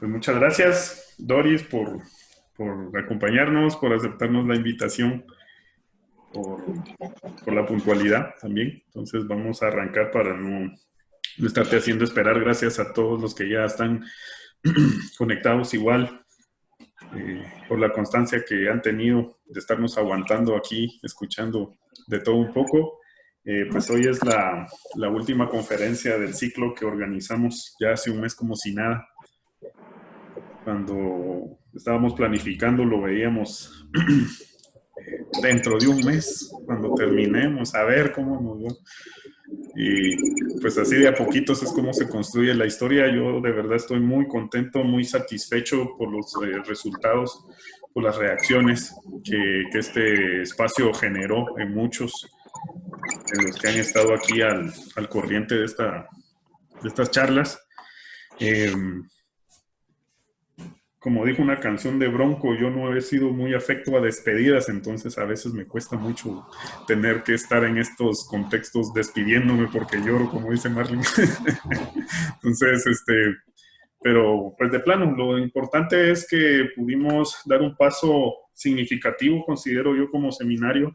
Pues muchas gracias, Doris, por acompañarnos, por aceptarnos la invitación, por, por la puntualidad también. Entonces vamos a arrancar para no estarte haciendo esperar. Gracias a todos los que ya están conectados igual, por la constancia que han tenido de estarnos aguantando aquí, escuchando de todo un poco. Pues hoy es la última conferencia del ciclo que organizamos ya hace un mes como si nada. Cuando estábamos planificando lo veíamos dentro de un mes, cuando terminemos, a ver cómo nos va. Y pues así de a poquitos es como se construye la historia. Yo de verdad estoy muy contento, muy satisfecho por los resultados, por las reacciones que este espacio generó en muchos de los que han estado aquí al corriente de estas charlas. Como dijo una canción de Bronco, yo no he sido muy afecto a despedidas, entonces a veces me cuesta mucho tener que estar en estos contextos despidiéndome porque lloro, como dice Marlene. Entonces, pero pues de plano, lo importante es que pudimos dar un paso significativo, considero yo, como seminario,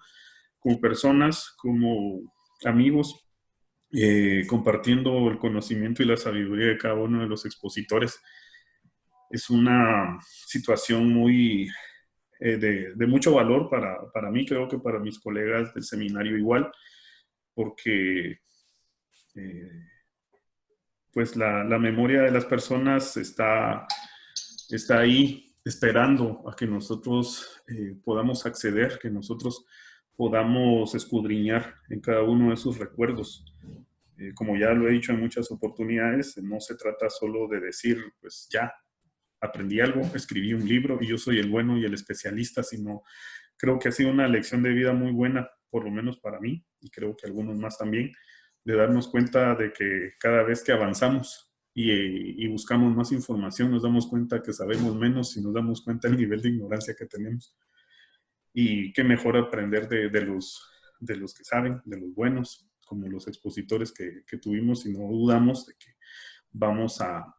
como personas, como amigos, compartiendo el conocimiento y la sabiduría de cada uno de los expositores. Es una situación muy de mucho valor para mí, creo que para mis colegas del seminario igual, porque pues la memoria de las personas está ahí esperando a que nosotros podamos acceder, que nosotros podamos escudriñar en cada uno de sus recuerdos. Como ya lo he dicho en muchas oportunidades, no se trata solo de decir, pues ya, aprendí algo, escribí un libro y yo soy el bueno y el especialista, sino creo que ha sido una lección de vida muy buena, por lo menos para mí, y creo que algunos más también, de darnos cuenta de que cada vez que avanzamos y buscamos más información, nos damos cuenta que sabemos menos y nos damos cuenta del nivel de ignorancia que tenemos. Y qué mejor aprender de los que saben, de los buenos, como los expositores que tuvimos, y no dudamos de que vamos a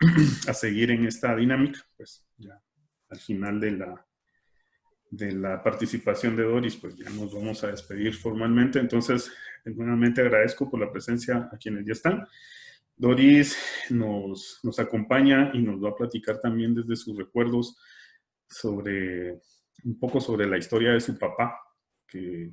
seguir en esta dinámica, pues ya al final de la participación de Doris, pues ya nos vamos a despedir formalmente. Entonces, nuevamente agradezco por la presencia a quienes ya están. Doris nos acompaña y nos va a platicar también desde sus recuerdos un poco sobre la historia de su papá, que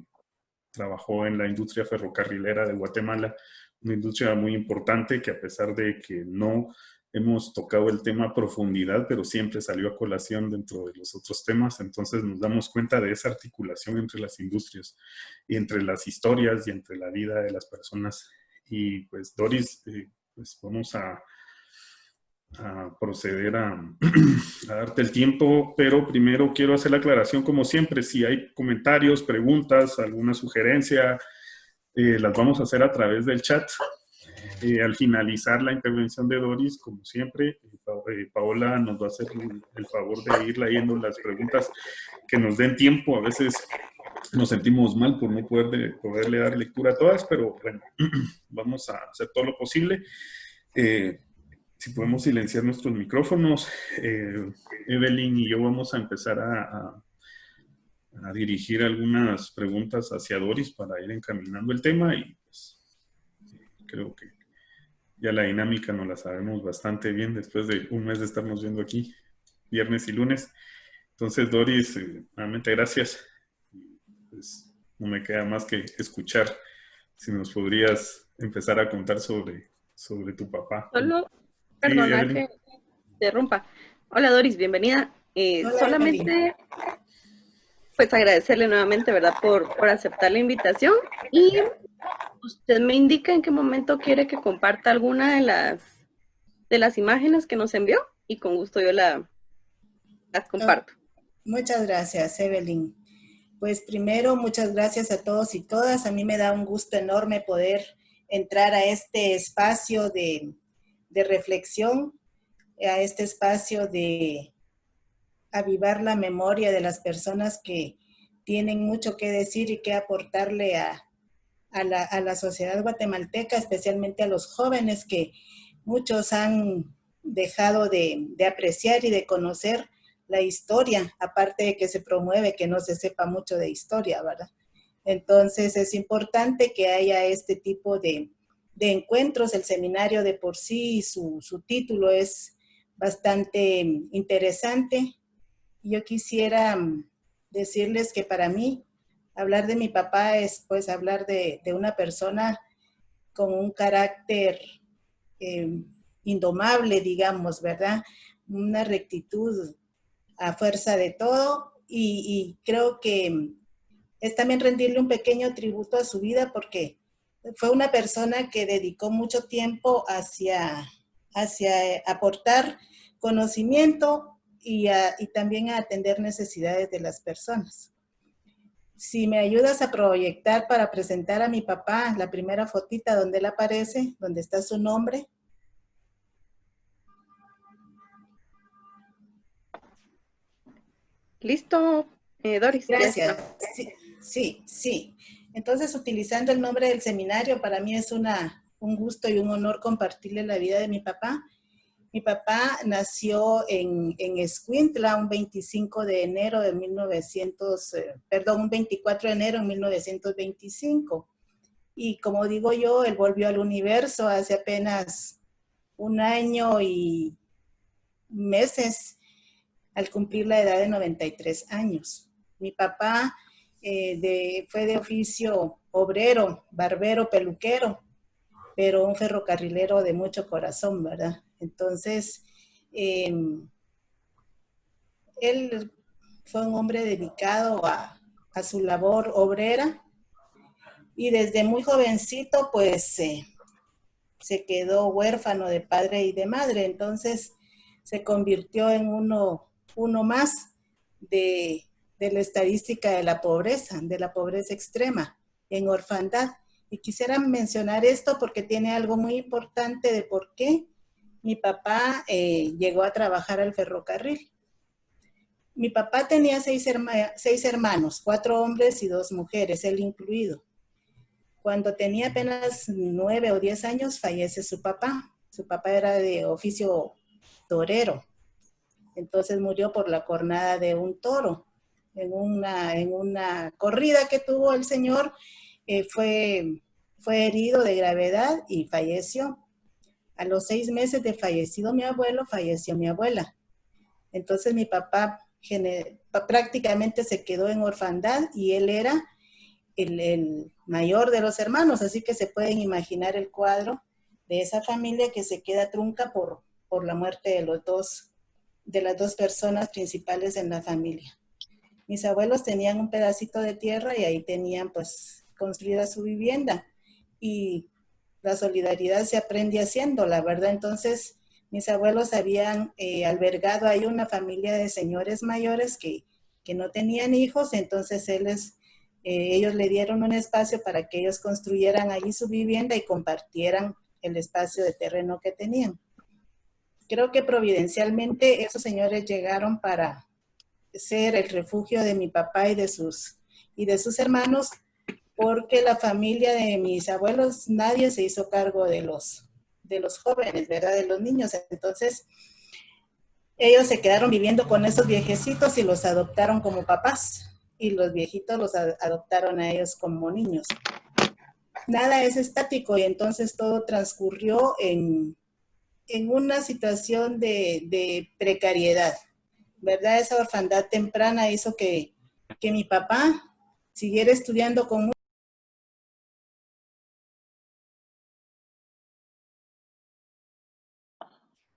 trabajó en la industria ferrocarrilera de Guatemala, una industria muy importante que, a pesar de que no hemos tocado el tema a profundidad, pero siempre salió a colación dentro de los otros temas. Entonces nos damos cuenta de esa articulación entre las industrias y entre las historias y entre la vida de las personas. Y pues Doris, pues vamos a proceder a darte el tiempo, pero primero quiero hacer la aclaración, como siempre. Si hay comentarios, preguntas, alguna sugerencia, las vamos a hacer a través del chat. Al finalizar la intervención de Doris, como siempre, Paola nos va a hacer el favor de ir leyendo las preguntas que nos den tiempo. A veces nos sentimos mal por no poderle dar lectura a todas, pero bueno, vamos a hacer todo lo posible. Si podemos silenciar nuestros micrófonos, Evelyn y yo vamos a empezar a dirigir algunas preguntas hacia Doris para ir encaminando el tema, y pues creo que ya la dinámica nos la sabemos bastante bien después de un mes de estarnos viendo aquí, viernes y lunes. Entonces, Doris, nuevamente gracias. Pues no me queda más que escuchar. Si nos podrías empezar a contar sobre tu papá. Solo, Sí, perdona Evelyn. que interrumpa. Hola Doris, bienvenida. Hola, Evelyn. Solamente, pues agradecerle nuevamente, ¿verdad?, por aceptar la invitación. Y usted me indica en qué momento quiere que comparta alguna de las imágenes que nos envió, y con gusto yo las comparto. Muchas gracias, Evelyn. Pues primero, muchas gracias a todos y todas. A mí me da un gusto enorme poder entrar a este espacio de reflexión, a este espacio de avivar la memoria de las personas que tienen mucho que decir y que aportarle a la sociedad guatemalteca, especialmente a los jóvenes, que muchos han dejado de apreciar y de conocer la historia, aparte de que se promueve que no se sepa mucho de historia, ¿verdad? Entonces es importante que haya este tipo de encuentros. El seminario de por sí, su título es bastante interesante. Yo quisiera decirles que para mí hablar de mi papá es pues hablar de una persona con un carácter indomable, digamos, ¿verdad? Una rectitud a fuerza de todo y creo que es también rendirle un pequeño tributo a su vida porque fue una persona que dedicó mucho tiempo hacia aportar conocimiento y también a atender necesidades de las personas. Si me ayudas a proyectar para presentar a mi papá la primera fotita donde él aparece, donde está su nombre. Listo, Doris. Gracias. Sí. Entonces, utilizando el nombre del seminario, para mí es un gusto y un honor compartirle la vida de mi papá. Mi papá nació en Escuintla un 25 de enero de 24 de enero de 1925. Y como digo yo, él volvió al universo hace apenas un año y meses al cumplir la edad de 93 años. Mi papá fue de oficio obrero, barbero, peluquero, pero un ferrocarrilero de mucho corazón, ¿verdad? Entonces, él fue un hombre dedicado a su labor obrera y desde muy jovencito, pues, se quedó huérfano de padre y de madre, entonces se convirtió en uno más de la estadística de la pobreza extrema, en orfandad. Y quisiera mencionar esto porque tiene algo muy importante de por qué mi papá llegó a trabajar al ferrocarril. Mi papá tenía seis hermanos, 4 hombres y 2 mujeres, él incluido. Cuando tenía apenas 9 o 10 años fallece su papá. Su papá era de oficio torero. Entonces murió por la cornada de un toro. En una corrida que tuvo el señor, fue herido de gravedad y falleció. A los 6 meses de fallecido mi abuelo, falleció mi abuela. Entonces mi papá prácticamente se quedó en orfandad y él era el mayor de los hermanos, así que se pueden imaginar el cuadro de esa familia que se queda trunca por la muerte de las dos personas principales en la familia. Mis abuelos tenían un pedacito de tierra y ahí tenían pues construida su vivienda y la solidaridad se aprende haciendo, la verdad. Entonces mis abuelos habían albergado ahí una familia de señores mayores que no tenían hijos, entonces ellos le dieron un espacio para que ellos construyeran allí su vivienda y compartieran el espacio de terreno que tenían. Creo que providencialmente esos señores llegaron para ser el refugio de mi papá y de sus hermanos, porque la familia de mis abuelos, nadie se hizo cargo de los jóvenes, ¿verdad? De los niños. Entonces, ellos se quedaron viviendo con esos viejecitos y los adoptaron como papás. Y los viejitos los adoptaron a ellos como niños. Nada es estático y entonces todo transcurrió en una situación de precariedad, ¿verdad? Esa orfandad temprana hizo que mi papá siguiera estudiando con...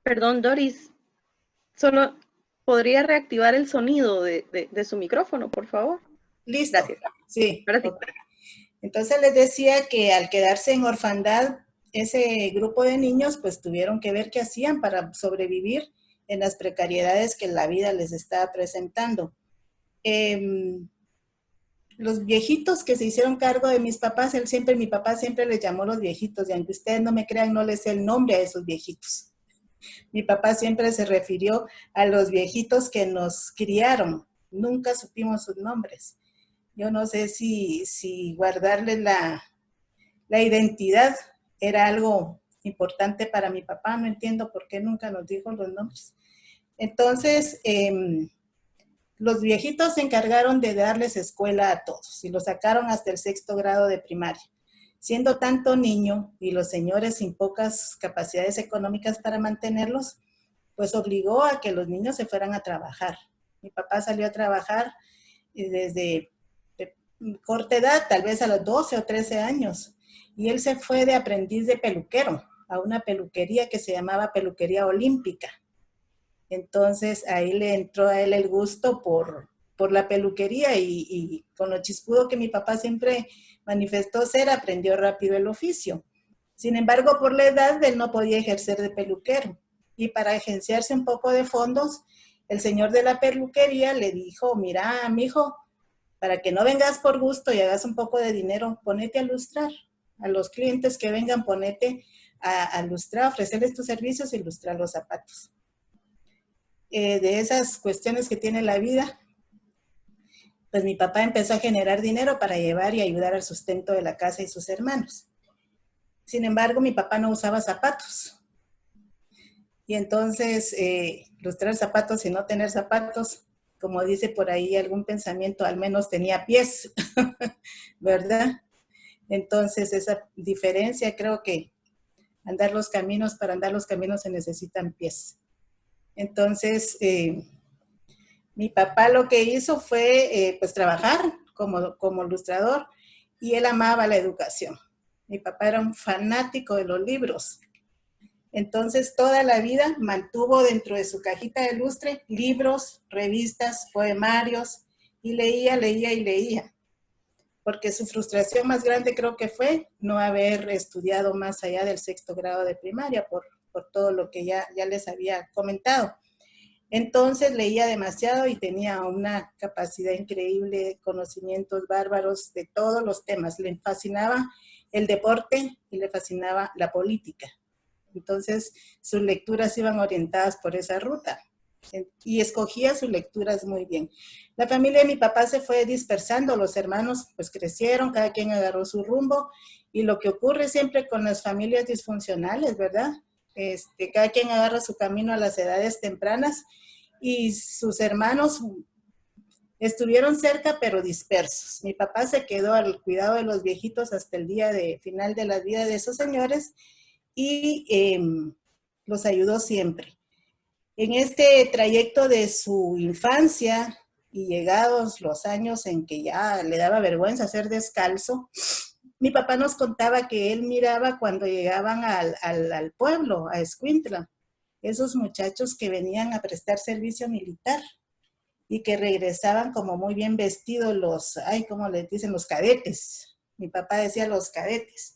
Perdón, Doris, solo podría reactivar el sonido de su micrófono, por favor. Listo. Gracias. Sí. Ahora sí. Okay. Entonces les decía que al quedarse en orfandad, ese grupo de niños pues tuvieron que ver qué hacían para sobrevivir en las precariedades que la vida les estaba presentando. Los viejitos que se hicieron cargo de mis papás, mi papá siempre les llamó los viejitos, y aunque ustedes no me crean, no les sé el nombre a esos viejitos. Mi papá siempre se refirió a los viejitos que nos criaron, nunca supimos sus nombres. Yo no sé si guardarles la identidad era algo importante para mi papá, no entiendo por qué nunca nos dijo los nombres. Entonces, los viejitos se encargaron de darles escuela a todos y los sacaron hasta el 6º grado de primaria. Siendo tanto niño y los señores sin pocas capacidades económicas para mantenerlos, pues obligó a que los niños se fueran a trabajar. Mi papá salió a trabajar desde corta edad, tal vez a los 12 o 13 años, y él se fue de aprendiz de peluquero a una peluquería que se llamaba Peluquería Olímpica. Entonces ahí le entró a él el gusto por la peluquería y con lo chispudo que mi papá siempre manifestó ser, aprendió rápido el oficio. Sin embargo, por la edad, él no podía ejercer de peluquero. Y para agenciarse un poco de fondos, el señor de la peluquería le dijo, mira, mijo, para que no vengas por gusto y hagas un poco de dinero, ponete a lustrar. A los clientes que vengan, ponete a lustrar, ofrecerles tus servicios y lustrar los zapatos. De esas cuestiones que tiene la vida, pues mi papá empezó a generar dinero para llevar y ayudar al sustento de la casa y sus hermanos. Sin embargo, mi papá no usaba zapatos. Y entonces, lustrar zapatos y no tener zapatos, como dice por ahí algún pensamiento, al menos tenía pies, ¿verdad? Entonces, esa diferencia, creo que para andar los caminos se necesitan pies. Entonces, mi papá lo que hizo fue pues trabajar como ilustrador y él amaba la educación. Mi papá era un fanático de los libros. Entonces toda la vida mantuvo dentro de su cajita de lustre libros, revistas, poemarios y leía. Porque su frustración más grande creo que fue no haber estudiado más allá del 6º grado de primaria por todo lo que ya les había comentado. Entonces leía demasiado y tenía una capacidad increíble, conocimientos bárbaros de todos los temas. Le fascinaba el deporte y le fascinaba la política. Entonces sus lecturas iban orientadas por esa ruta y escogía sus lecturas muy bien. La familia de mi papá se fue dispersando, los hermanos pues crecieron, cada quien agarró su rumbo y lo que ocurre siempre con las familias disfuncionales, ¿verdad? Cada quien agarra su camino a las edades tempranas y sus hermanos estuvieron cerca pero dispersos. Mi papá se quedó al cuidado de los viejitos hasta el día final de la vida de esos señores y los ayudó siempre. En este trayecto de su infancia y llegados los años en que ya le daba vergüenza ser descalzo, mi papá nos contaba que él miraba cuando llegaban al pueblo, a Escuintla, esos muchachos que venían a prestar servicio militar y que regresaban como muy bien vestidos ¿cómo les dicen? Los cadetes. Mi papá decía los cadetes.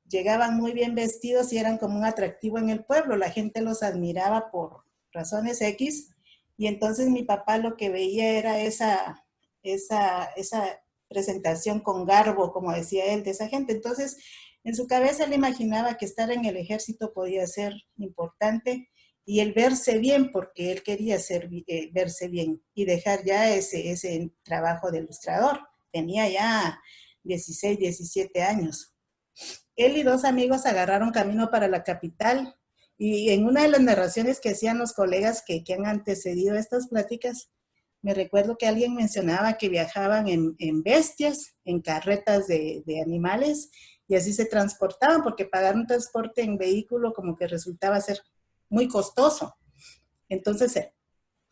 Llegaban muy bien vestidos y eran como un atractivo en el pueblo. La gente los admiraba por razones X y entonces mi papá lo que veía era esa presentación con garbo, como decía él, de esa gente. Entonces, en su cabeza él imaginaba que estar en el ejército podía ser importante y el verse bien, porque él quería verse bien y dejar ya ese trabajo de ilustrador. Tenía ya 16, 17 años. Él y 2 amigos agarraron camino para la capital y en una de las narraciones que hacían los colegas que han antecedido estas pláticas, me recuerdo que alguien mencionaba que viajaban en bestias, en carretas de animales, y así se transportaban, porque pagar un transporte en vehículo como que resultaba ser muy costoso. Entonces,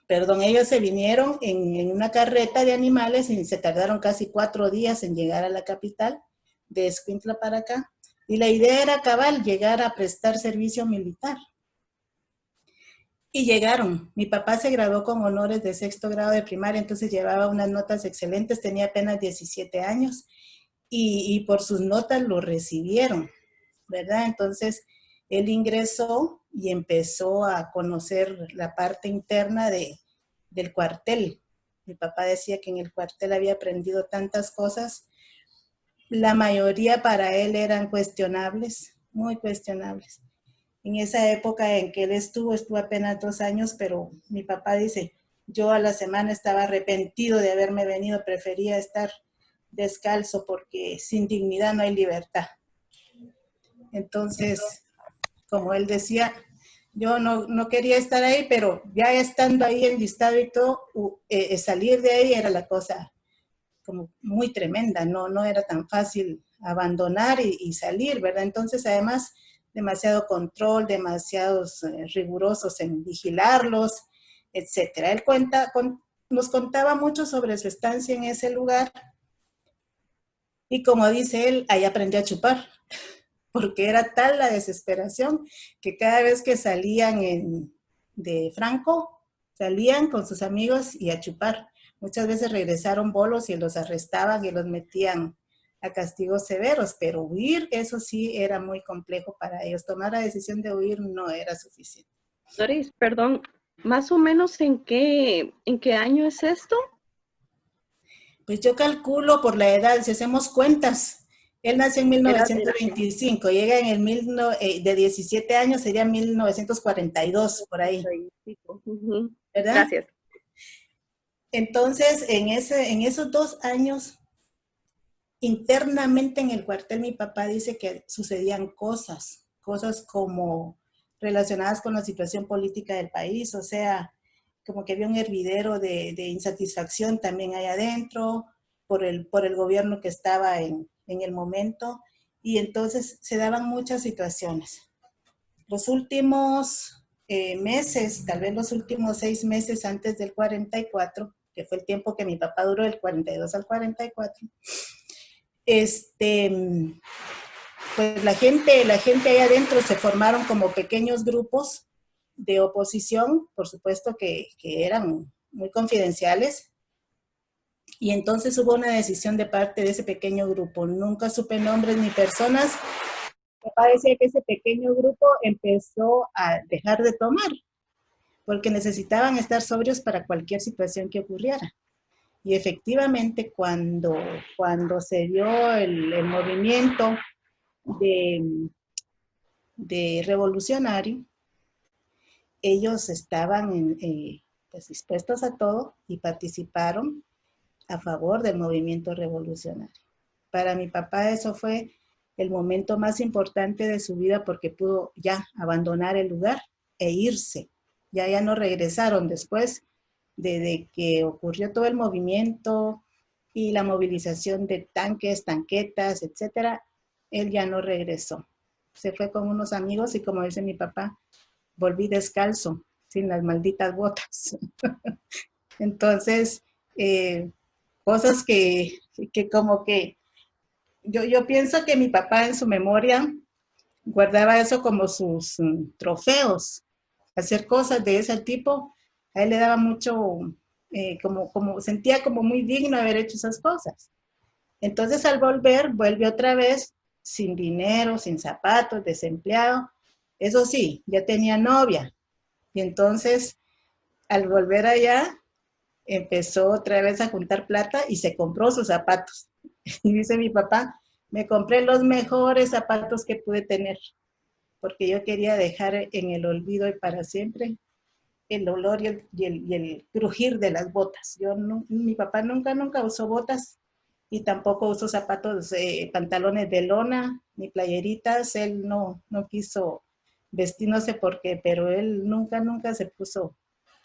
ellos se vinieron en una carreta de animales y se tardaron casi 4 días en llegar a la capital, de Escuintla para acá, y la idea era llegar a prestar servicio militar. Y llegaron. Mi papá se graduó con honores de 6º grado de primaria, entonces llevaba unas notas excelentes, tenía apenas 17 años y por sus notas lo recibieron, ¿verdad? Entonces él ingresó y empezó a conocer la parte interna del cuartel. Mi papá decía que en el cuartel había aprendido tantas cosas. La mayoría para él eran cuestionables, muy cuestionables. En esa época en que él estuvo apenas 2 años, pero mi papá dice, yo a la semana estaba arrepentido de haberme venido, prefería estar descalzo porque sin dignidad no hay libertad. Entonces, como él decía, yo no quería estar ahí, pero ya estando ahí enlistado y todo, salir de ahí era la cosa como muy tremenda, no era tan fácil abandonar y salir, ¿verdad? Entonces, además, demasiado control, demasiados rigurosos en vigilarlos, etcétera. Él nos contaba mucho sobre su estancia en ese lugar y como dice él, ahí aprendió a chupar, porque era tal la desesperación que cada vez que salían de Franco, salían con sus amigos y a chupar. Muchas veces regresaron bolos y los arrestaban y los metían a castigos severos, pero huir, eso sí era muy complejo para ellos. Tomar la decisión de huir no era suficiente. Doris, perdón, ¿más o menos en qué año es esto? Pues yo calculo por la edad, si hacemos cuentas, él nació en 1925, llega en de 17 años, sería 1942, por ahí. ¿Verdad? Gracias. Entonces, en esos 2 años, internamente en el cuartel, mi papá dice que sucedían cosas como relacionadas con la situación política del país, o sea, como que había un hervidero de insatisfacción también ahí adentro por el gobierno que estaba en el momento, y entonces se daban muchas situaciones. Los últimos meses, tal vez los últimos 6 meses antes del 44, que fue el tiempo que mi papá duró del 42 al 44, pues la gente ahí adentro se formaron como pequeños grupos de oposición, por supuesto que eran muy confidenciales, y entonces hubo una decisión de parte de ese pequeño grupo. Nunca supe nombres ni personas. Me parece que ese pequeño grupo empezó a dejar de tomar, porque necesitaban estar sobrios para cualquier situación que ocurriera. Y efectivamente, cuando se dio el movimiento de revolucionario, ellos estaban pues dispuestos a todo y participaron a favor del movimiento revolucionario. Para mi papá eso fue el momento más importante de su vida porque pudo ya abandonar el lugar e irse. Ya no regresaron después de que ocurrió todo el movimiento y la movilización de tanques, tanquetas, etcétera. Él ya no regresó. Se fue con unos amigos y, como dice mi papá, volví descalzo, sin las malditas botas. Entonces, cosas que como que yo pienso que mi papá en su memoria guardaba eso como sus trofeos. Hacer cosas de ese tipo, a él le daba mucho, como sentía como muy digno haber hecho esas cosas. Entonces al vuelve otra vez sin dinero, sin zapatos, desempleado. Eso sí, ya tenía novia. Y entonces al volver allá, empezó otra vez a juntar plata y se compró sus zapatos. Y dice mi papá, me compré los mejores zapatos que pude tener, porque yo quería dejar en el olvido y para siempre el olor y el crujir de las botas. Mi papá nunca usó botas y tampoco usó zapatos, pantalones de lona, ni playeritas. Él no quiso vestir, no sé por qué, pero él nunca se puso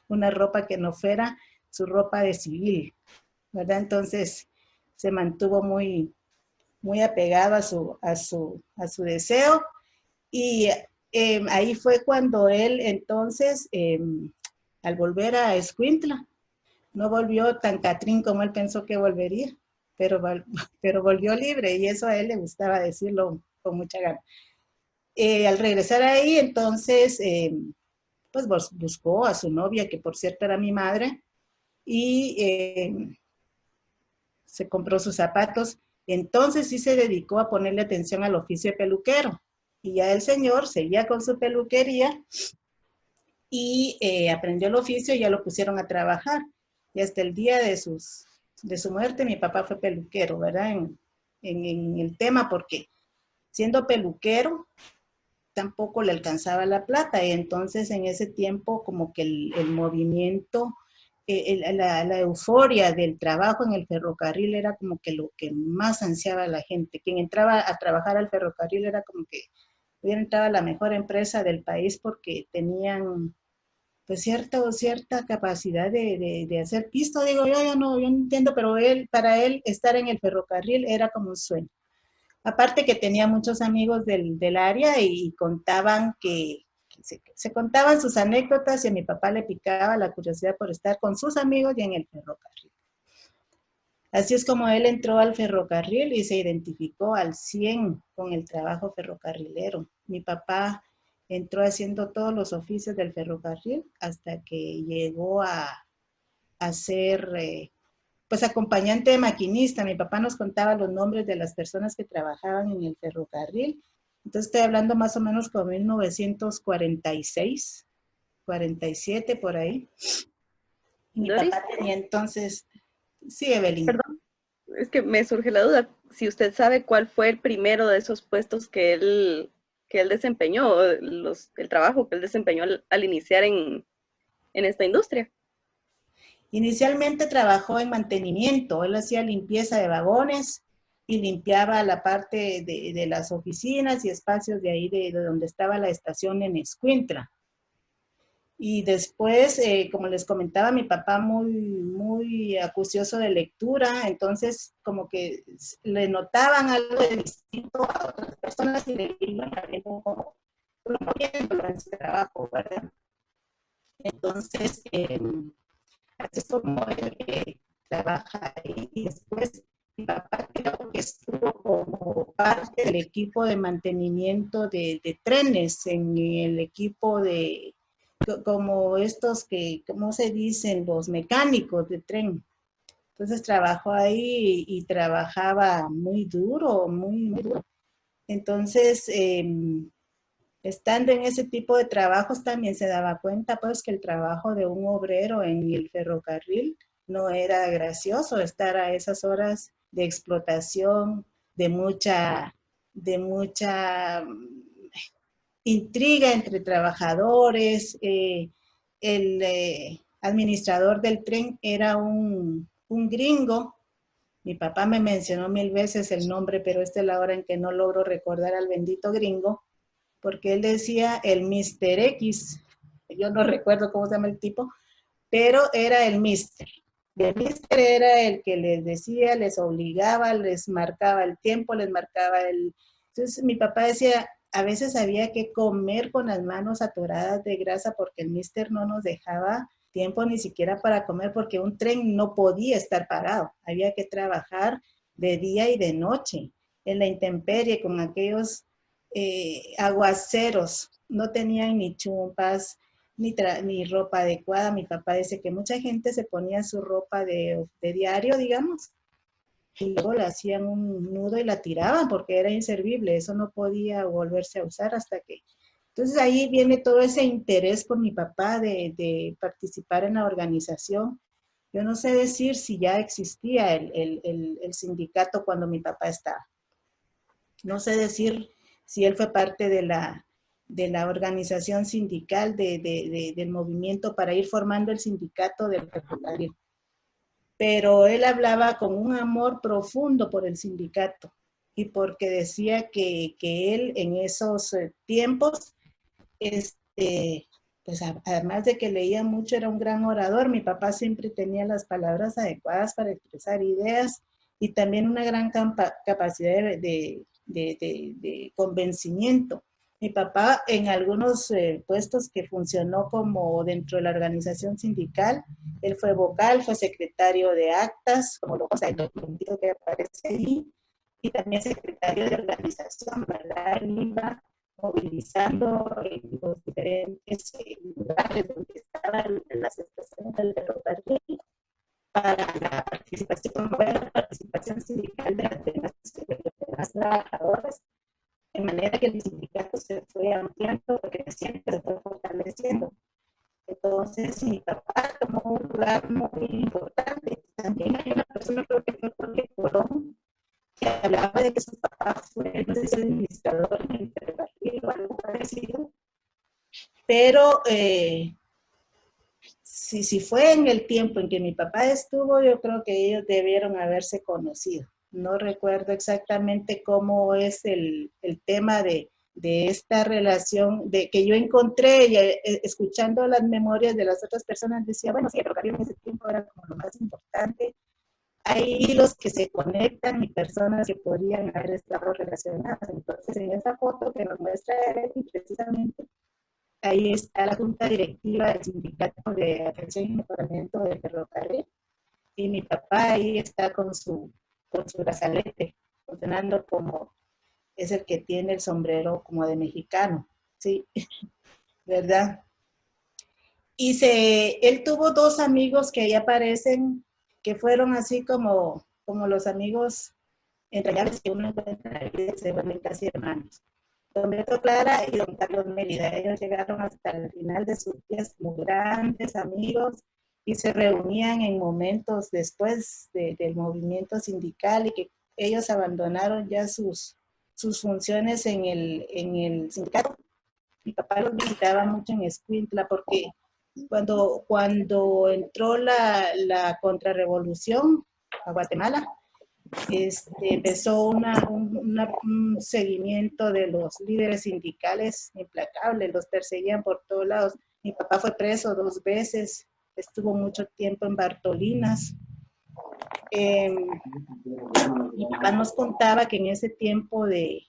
una ropa que no fuera su ropa de civil, ¿verdad? Entonces se mantuvo muy apegado a su deseo y ahí fue cuando él entonces, al volver a Escuintla, no volvió tan catrín como él pensó que volvería, pero volvió libre y eso a él le gustaba decirlo con mucha gana. Al regresar ahí, entonces, pues buscó a su novia, que por cierto era mi madre, y se compró sus zapatos. Entonces sí se dedicó a ponerle atención al oficio de peluquero. Y ya el señor seguía con su peluquería y aprendió el oficio y ya lo pusieron a trabajar. Y hasta el día de su muerte, mi papá fue peluquero, ¿verdad? En el tema, porque siendo peluquero, tampoco le alcanzaba la plata. Y entonces en ese tiempo como que el movimiento, la euforia del trabajo en el ferrocarril era como que lo que más ansiaba la gente. Quien entraba a trabajar al ferrocarril era como que hubiera entrado a la mejor empresa del país porque tenían pues cierta capacidad de hacer pisto. Digo, yo no entiendo, pero para él estar en el ferrocarril era como un sueño. Aparte que tenía muchos amigos del área y contaban que se contaban sus anécdotas y a mi papá le picaba la curiosidad por estar con sus amigos y en el ferrocarril. Así es como él entró al ferrocarril y se identificó al 100 con el trabajo ferrocarrilero. Mi papá entró haciendo todos los oficios del ferrocarril hasta que llegó a ser pues acompañante de maquinista. Mi papá nos contaba los nombres de las personas que trabajaban en el ferrocarril. Entonces estoy hablando más o menos como 1946, 47 por ahí. Y mi Doris, papá tenía entonces, sí, Evelyn. perdón, es que me surge la duda, si usted sabe cuál fue el primero de esos puestos que él desempeñó, el trabajo que él desempeñó al iniciar en esta industria. Inicialmente trabajó en mantenimiento, él hacía limpieza de vagones y limpiaba la parte de las oficinas y espacios de ahí de donde estaba la estación en Escuintla. Y después, como les comentaba, mi papá muy acucioso de lectura, entonces como que le notaban algo de distinto a otras personas y le iban como promoviéndolo en su trabajo, ¿verdad? Entonces, así es como él trabaja ahí. Y después mi papá creo que estuvo como parte del equipo de mantenimiento de trenes, en el equipo de, como estos que, ¿cómo se dicen? Los mecánicos de tren. Entonces trabajó ahí y trabajaba muy duro, muy duro. Entonces, estando en ese tipo de trabajos también se daba cuenta pues que el trabajo de un obrero en el ferrocarril no era gracioso, estar a esas horas de explotación, de mucha intriga entre trabajadores. El administrador del tren era un gringo. Mi papá me mencionó 1000 veces el nombre, pero esta es la hora en que no logro recordar al bendito gringo, porque él decía el Mr. X, yo no recuerdo cómo se llama el tipo, pero era el Mr. El Mr. era el que les decía, les obligaba, les marcaba el tiempo, les marcaba el... Entonces mi papá decía, a veces había que comer con las manos atoradas de grasa porque el Mr. no nos dejaba tiempo ni siquiera para comer porque un tren no podía estar parado, había que trabajar de día y de noche, en la intemperie con aquellos aguaceros, no tenían ni chumpas, ni ropa adecuada. Mi papá dice que mucha gente se ponía su ropa de diario, digamos, y luego le hacían un nudo y la tiraban porque era inservible, eso no podía volverse a usar hasta que... Entonces ahí viene todo ese interés por mi papá de participar en la organización. Yo no sé decir si ya existía el sindicato cuando mi papá estaba. No sé decir si él fue parte de la organización sindical del movimiento para ir formando el sindicato del ferrocarril. Pero él hablaba con un amor profundo por el sindicato y porque decía que él en esos tiempos, pues además de que leía mucho, era un gran orador. Mi papá siempre tenía las palabras adecuadas para expresar ideas y también una gran capacidad de convencimiento. Mi papá en algunos puestos que funcionó como dentro de la organización sindical, él fue vocal, fue secretario de actas, como lo el documentito que aparece ahí, y también secretario de organización, ¿verdad? Él iba movilizando en los diferentes lugares donde estaban las estaciones del ferrocarril para la participación sindical de las trabajadores, de manera que el sindicato se fue ampliando, porque siempre se fue fortaleciendo. Entonces, mi papá tomó un lugar muy importante. También hay una persona, creo que fue Jorge Colón, que hablaba de que su papá fue, no sé si el administrador en el ferrocarril o algo parecido, pero si fue en el tiempo en que mi papá estuvo, yo creo que ellos debieron haberse conocido. No recuerdo exactamente cómo es el tema de de esta relación de que yo encontré, y, escuchando las memorias de las otras personas, decía, bueno, sí, el ferrocarril en ese tiempo era como lo más importante. Hay hilos que se conectan y personas que podrían haber estado relacionadas. Entonces, en esa foto que nos muestra Evelyn, precisamente, ahí está la junta directiva del Sindicato de Atención y Mejoramiento del Ferrocarril. Y mi papá ahí está con su brazalete, funcionando como es el que tiene el sombrero como de mexicano, ¿sí? ¿Verdad? Y él tuvo dos amigos que ahí aparecen, que fueron así como los amigos entrañables que uno encuentra en la vida, se vuelven casi hermanos. Don Beto Clara y don Carlos Mérida, ellos llegaron hasta el final de sus días como grandes amigos y se reunían en momentos después del movimiento sindical, y que ellos abandonaron ya sus funciones en el sindicato. Mi papá los visitaba mucho en Escuintla porque cuando entró la contrarrevolución a Guatemala, empezó un seguimiento de los líderes sindicales implacable, los perseguían por todos lados. Mi papá fue preso 2 veces, estuvo mucho tiempo en Bartolinas. Mi papá nos contaba que en ese tiempo de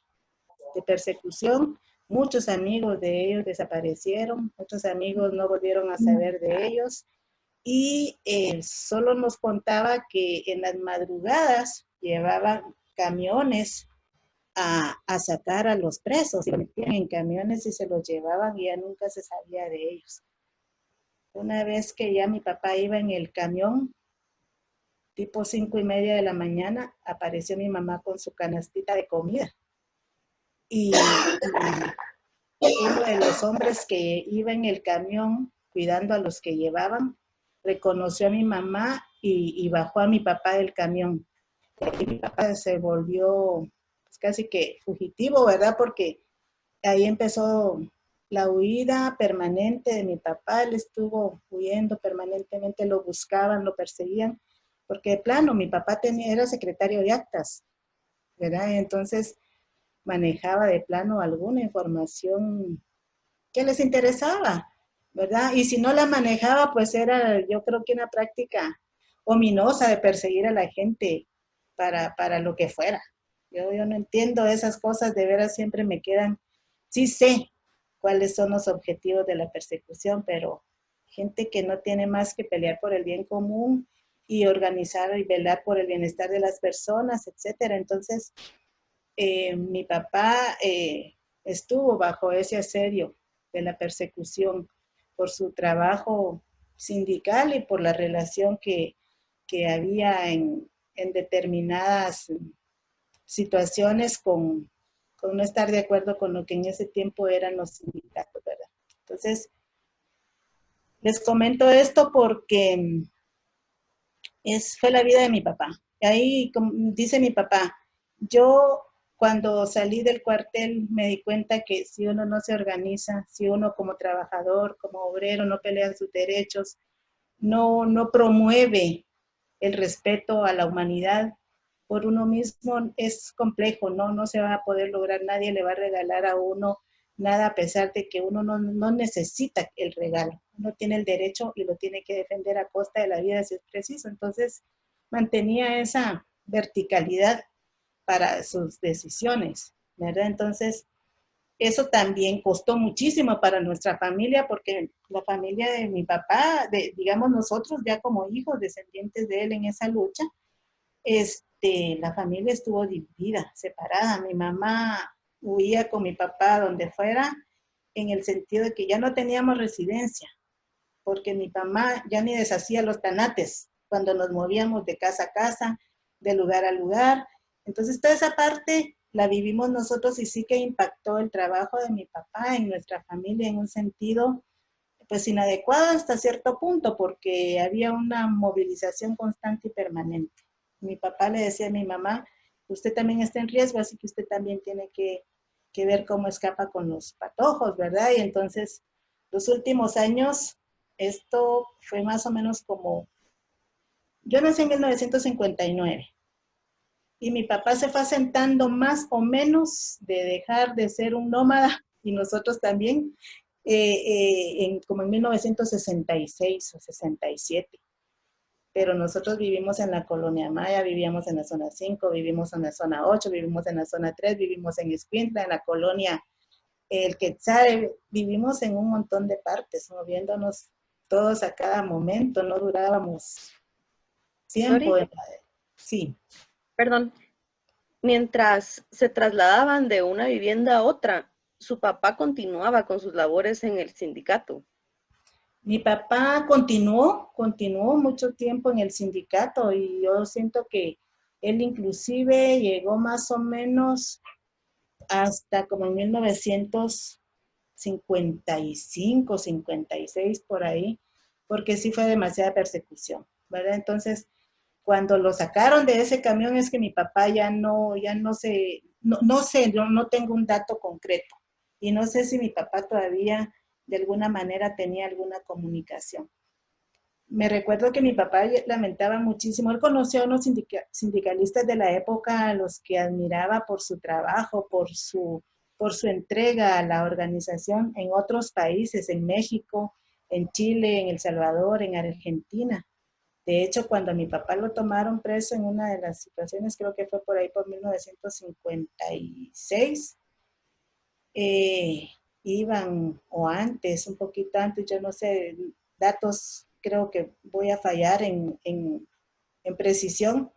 persecución, muchos amigos de ellos desaparecieron, muchos amigos no volvieron a saber de ellos, y solo nos contaba que en las madrugadas llevaban camiones a sacar a los presos, y lo metían en camiones y se los llevaban y ya nunca se sabía de ellos. Una vez que ya mi papá iba en el camión, tipo 5:30 de la mañana, apareció mi mamá con su canastita de comida. Y uno de los hombres que iba en el camión cuidando a los que llevaban, reconoció a mi mamá y bajó a mi papá del camión. Y mi papá se volvió pues, casi que fugitivo, ¿verdad? Porque ahí empezó la huida permanente de mi papá. Él estuvo huyendo permanentemente, lo buscaban, lo perseguían, porque de plano mi papá era secretario de actas, ¿verdad? Entonces manejaba de plano alguna información que les interesaba, ¿verdad? Y si no la manejaba, pues era, yo creo que una práctica ominosa de perseguir a la gente para lo que fuera. Yo no entiendo esas cosas, de veras siempre me quedan, sí sé cuáles son los objetivos de la persecución, pero gente que no tiene más que pelear por el bien común y organizar y velar por el bienestar de las personas, etcétera. Entonces, mi papá estuvo bajo ese asedio de la persecución por su trabajo sindical y por la relación que había en determinadas situaciones con no estar de acuerdo con lo que en ese tiempo eran los sindicatos, ¿verdad? Entonces, les comento esto porque fue la vida de mi papá. Ahí, como dice mi papá, yo cuando salí del cuartel me di cuenta que si uno no se organiza, si uno como trabajador, como obrero, no pelea sus derechos, no promueve el respeto a la humanidad por uno mismo, es complejo, no se va a poder lograr, nadie le va a regalar a uno nada a pesar de que uno no necesita el regalo, uno tiene el derecho y lo tiene que defender a costa de la vida si es preciso. Entonces mantenía esa verticalidad para sus decisiones, ¿verdad? Entonces, eso también costó muchísimo para nuestra familia, porque la familia de mi papá, digamos nosotros ya como hijos descendientes de él en esa lucha, la familia estuvo dividida, separada. Mi mamá huía con mi papá donde fuera, en el sentido de que ya no teníamos residencia, porque mi mamá ya ni deshacía los tanates cuando nos movíamos de casa a casa, de lugar a lugar. Entonces, toda esa parte la vivimos nosotros y sí que impactó el trabajo de mi papá en nuestra familia en un sentido, pues, inadecuado hasta cierto punto, porque había una movilización constante y permanente. Mi papá le decía a mi mamá, usted también está en riesgo, así que usted también tiene que ver cómo escapa con los patojos, ¿verdad? Y entonces, los últimos años, esto fue más o menos como, yo nací en 1959, y mi papá se fue asentando más o menos de dejar de ser un nómada, y nosotros también, como en 1966 o 67. Pero nosotros vivimos en la Colonia Maya, vivíamos en la zona 5, vivimos en la zona 8, vivimos en la zona 3, vivimos en Escuintla, en la colonia El Quetzal, vivimos en un montón de partes, moviéndonos todos a cada momento, no durábamos tiempo. Lori, Sí. perdón, mientras se trasladaban de una vivienda a otra, su papá continuaba con sus labores en el sindicato. Mi papá continuó mucho tiempo en el sindicato, y yo siento que él inclusive llegó más o menos hasta como en 1955, 56 por ahí, porque sí fue demasiada persecución, ¿verdad? Entonces, cuando lo sacaron de ese camión es que mi papá no sé, yo no tengo un dato concreto, y no sé si mi papá todavía de alguna manera tenía alguna comunicación. Me recuerdo que mi papá lamentaba muchísimo. Él conoció a unos sindicalistas de la época, a los que admiraba por su trabajo, por su entrega a la organización en otros países, en México, en Chile, en El Salvador, en Argentina. De hecho, cuando a mi papá lo tomaron preso en una de las situaciones, creo que fue por ahí por 1956, iban, o antes, un poquito antes, yo no sé, datos creo que voy a fallar en precisión,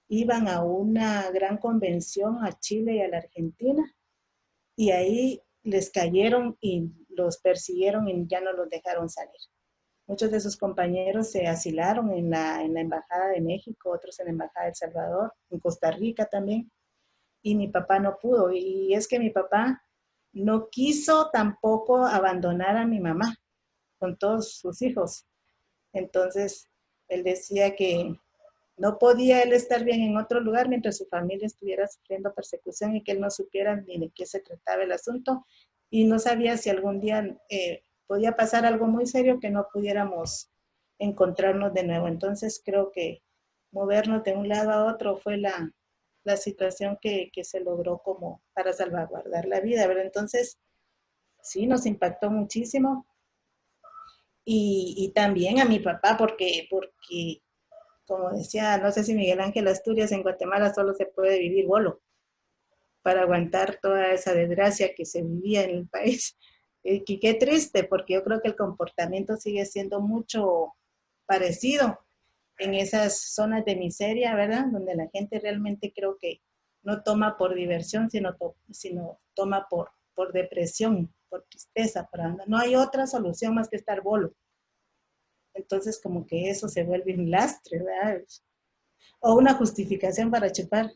iban a una gran convención a Chile y a la Argentina, y ahí les cayeron y los persiguieron y ya no los dejaron salir. Muchos de sus compañeros se asilaron en la Embajada de México, otros en la Embajada de El Salvador, en Costa Rica también, y mi papá no pudo. Y es que mi papá no quiso tampoco abandonar a mi mamá con todos sus hijos. Entonces, él decía que no podía él estar bien en otro lugar mientras su familia estuviera sufriendo persecución, y que él no supiera ni de qué se trataba el asunto, y no sabía si algún día podía pasar algo muy serio que no pudiéramos encontrarnos de nuevo. Entonces, creo que movernos de un lado a otro fue la situación que se logró como para salvaguardar la vida, ¿verdad? Entonces, sí, nos impactó muchísimo. Y también a mi papá, porque como decía, no sé si Miguel Ángel Asturias, en Guatemala solo se puede vivir bolo para aguantar toda esa desgracia que se vivía en el país. Y qué triste, porque yo creo que el comportamiento sigue siendo mucho parecido en esas zonas de miseria, ¿verdad? Donde la gente realmente creo que no toma por diversión, sino toma por depresión, por tristeza. No hay otra solución más que estar bolo. Entonces, como que eso se vuelve un lastre, ¿verdad? O una justificación para chupar,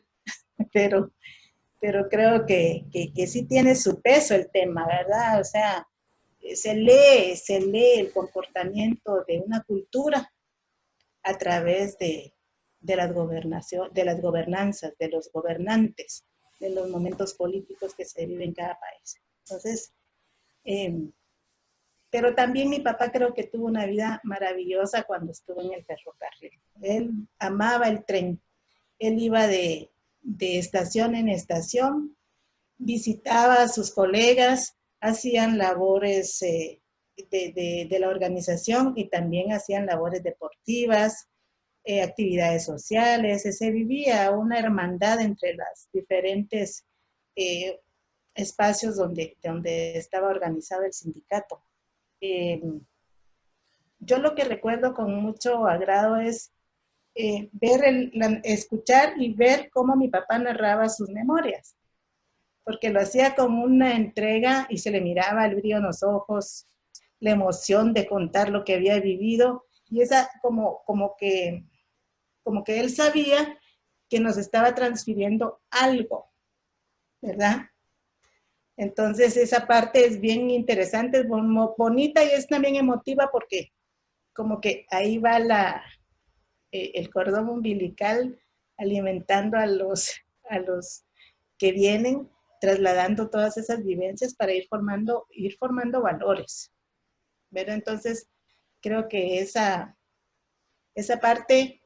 pero, pero creo que sí tiene su peso el tema, ¿verdad? O sea, se lee el comportamiento de una cultura a través de las gobernanzas, de los gobernantes, de los momentos políticos que se viven en cada país. Entonces, pero también mi papá creo que tuvo una vida maravillosa cuando estuvo en el ferrocarril. Él amaba el tren. Él iba de estación en estación, visitaba a sus colegas, hacían labores de la organización, y también hacían labores deportivas, actividades sociales. Se vivía una hermandad entre los diferentes espacios donde estaba organizado el sindicato. Yo lo que recuerdo con mucho agrado es escuchar y ver cómo mi papá narraba sus memorias, porque lo hacía con una entrega y se le miraba el brillo en los ojos, la emoción de contar lo que había vivido, y esa como que él sabía que nos estaba transfiriendo algo, ¿verdad? Entonces esa parte es bien interesante, es bonita, y es también emotiva, porque como que ahí va el cordón umbilical alimentando a los que vienen, trasladando todas esas vivencias para ir formando valores, ¿verdad? Entonces, creo que esa parte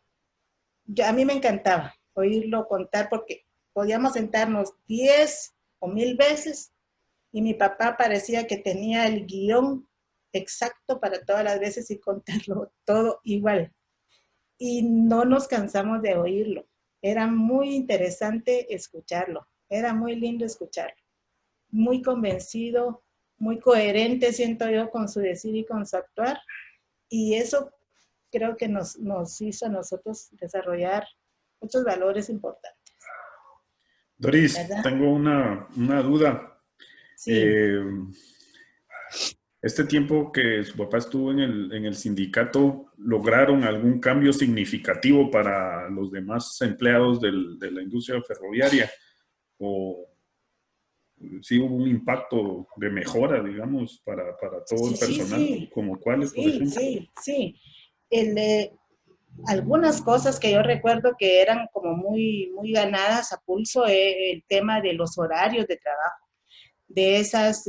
a mí me encantaba. oírlo contar, porque podíamos sentarnos 10 o 1000 veces y mi papá parecía que tenía el guión exacto para todas las veces y contarlo todo igual. Y no nos cansamos de oírlo. Era muy interesante escucharlo, era muy lindo escucharlo. Muy convencido, muy coherente, siento yo, con su decir y con su actuar. Y eso creo que nos hizo a nosotros desarrollar muchos valores importantes. Doris, ¿Verdad? tengo una duda. Sí. Este tiempo que su papá estuvo en el sindicato, ¿lograron algún cambio significativo para los demás empleados de la industria ferroviaria? ¿O sí hubo un impacto de mejora, digamos, para todo el Sí, sí, personal, sí. como cuáles, por Sí, ejemplo? sí, sí. El, algunas cosas que yo recuerdo que eran como muy, muy ganadas a pulso, el tema de los horarios de trabajo, de esas,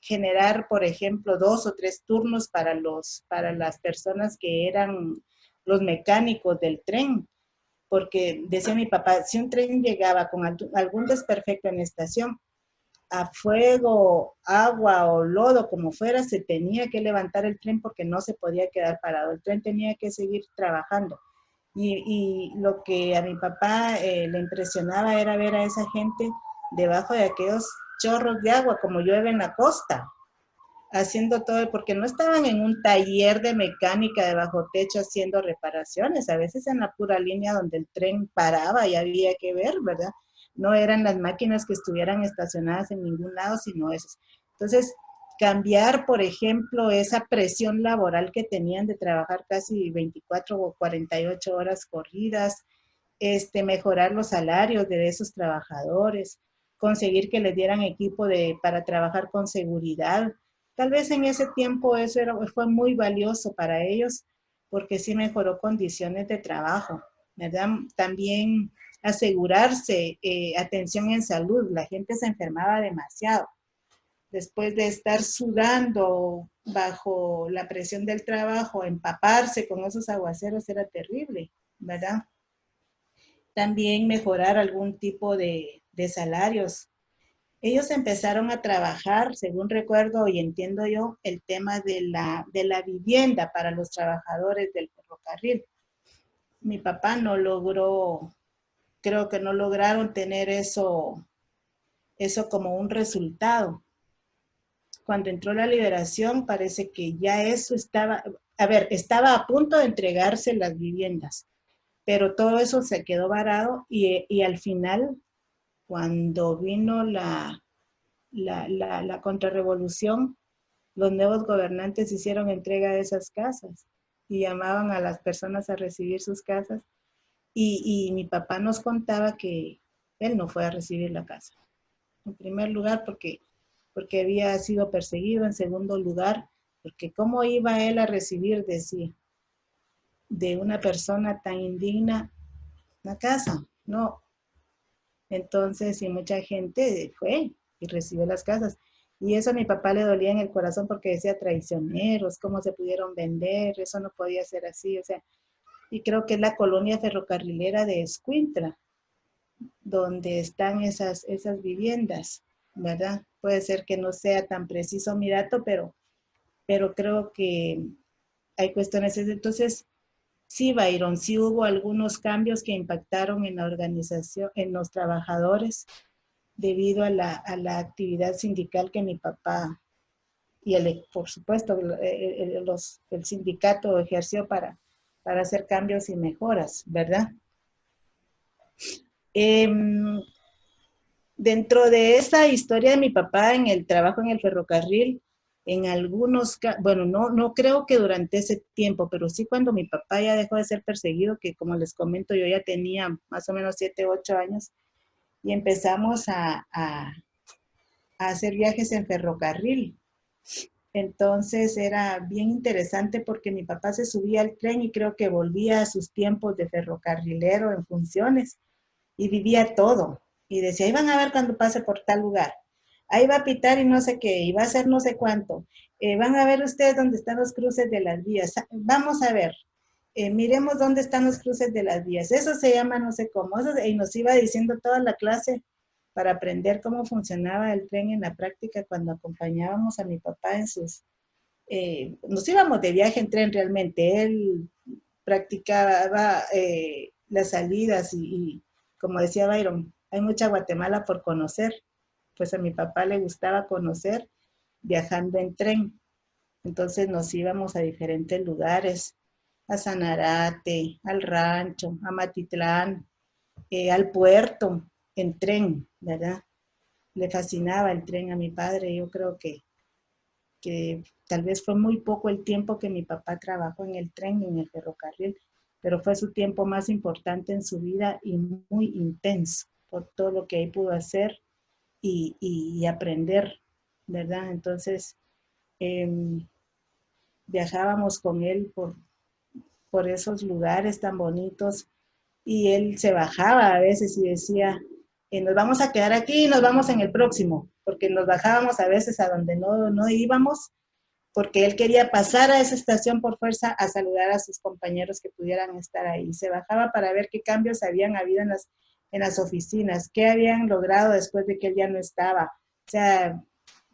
generar, por ejemplo, 2 o 3 turnos para las personas que eran los mecánicos del tren, porque decía mi papá, si un tren llegaba con algún desperfecto en la estación, a fuego, agua o lodo, como fuera, se tenía que levantar el tren porque no se podía quedar parado. El tren tenía que seguir trabajando. Y lo que a mi papá le impresionaba era ver a esa gente debajo de aquellos chorros de agua, como llueve en la costa, haciendo todo, porque no estaban en un taller de mecánica de bajo techo haciendo reparaciones, a veces en la pura línea donde el tren paraba y había que ver, ¿verdad? No eran las máquinas que estuvieran estacionadas en ningún lado, sino esas. Entonces, cambiar, por ejemplo, esa presión laboral que tenían de trabajar casi 24 o 48 horas corridas, mejorar los salarios de esos trabajadores, conseguir que les dieran equipo para trabajar con seguridad. Tal vez en ese tiempo eso fue muy valioso para ellos porque sí mejoró condiciones de trabajo, ¿verdad? También asegurarse atención en salud. La gente se enfermaba demasiado. Después de estar sudando bajo la presión del trabajo, empaparse con esos aguaceros era terrible, ¿verdad? También mejorar algún tipo de salarios. Ellos empezaron a trabajar, según recuerdo y entiendo yo, el tema de la vivienda para los trabajadores del ferrocarril. Mi papá no logró, creo que no lograron tener eso como un resultado. Cuando entró la liberación, parece que ya eso estaba, a ver, estaba a punto de entregarse las viviendas, pero todo eso se quedó varado y al final, cuando vino la contrarrevolución, los nuevos gobernantes hicieron entrega de esas casas y llamaban a las personas a recibir sus casas y mi papá nos contaba que él no fue a recibir la casa. En primer lugar, porque había sido perseguido. En segundo lugar, porque cómo iba él a recibir de una persona tan indigna la casa. No. Entonces, y mucha gente fue y recibió las casas. Y eso a mi papá le dolía en el corazón porque decía traicioneros, cómo se pudieron vender, eso no podía ser así. O sea, y creo que es la colonia ferrocarrilera de Escuintla, donde están esas viviendas, ¿verdad? Puede ser que no sea tan preciso mi dato, pero creo que hay cuestiones. Entonces, sí, Byron, sí hubo algunos cambios que impactaron en la organización, en los trabajadores, debido a la actividad sindical que mi papá y por supuesto el sindicato ejerció para hacer cambios y mejoras, ¿verdad? Dentro de esa historia de mi papá en el trabajo en el ferrocarril, en algunos, bueno, no creo que durante ese tiempo, pero sí cuando mi papá ya dejó de ser perseguido, que como les comento, yo ya tenía más o menos 7, 8 años, y empezamos a hacer viajes en ferrocarril. Entonces era bien interesante porque mi papá se subía al tren y creo que volvía a sus tiempos de ferrocarrilero en funciones y vivía todo. Y decía, ahí van a ver cuando pase por tal lugar. Ahí va a pitar y no sé qué, y va a hacer no sé cuánto. Van a ver ustedes dónde están los cruces de las vías. Vamos a ver. miremos dónde están los cruces de las vías. Eso se llama no sé cómo. Eso, y nos iba diciendo toda la clase para aprender cómo funcionaba el tren en la práctica cuando acompañábamos a mi papá en sus... nos íbamos de viaje en tren realmente. Él practicaba las salidas y, como decía Byron, hay mucha Guatemala por conocer. Pues a mi papá le gustaba conocer viajando en tren. Entonces nos íbamos a diferentes lugares, a Sanarate, al rancho, a Matitlán, al puerto, en tren, ¿verdad? Le fascinaba el tren a mi padre. Yo creo que tal vez fue muy poco el tiempo que mi papá trabajó en el tren y en el ferrocarril, pero fue su tiempo más importante en su vida y muy intenso por todo lo que ahí pudo hacer y aprender, ¿verdad? Entonces, viajábamos con él por esos lugares tan bonitos y él se bajaba a veces y decía, nos vamos a quedar aquí y nos vamos en el próximo, porque nos bajábamos a veces a donde no íbamos, porque él quería pasar a esa estación por fuerza a saludar a sus compañeros que pudieran estar ahí. Se bajaba para ver qué cambios habían habido en las oficinas, qué habían logrado después de que él ya no estaba. O sea,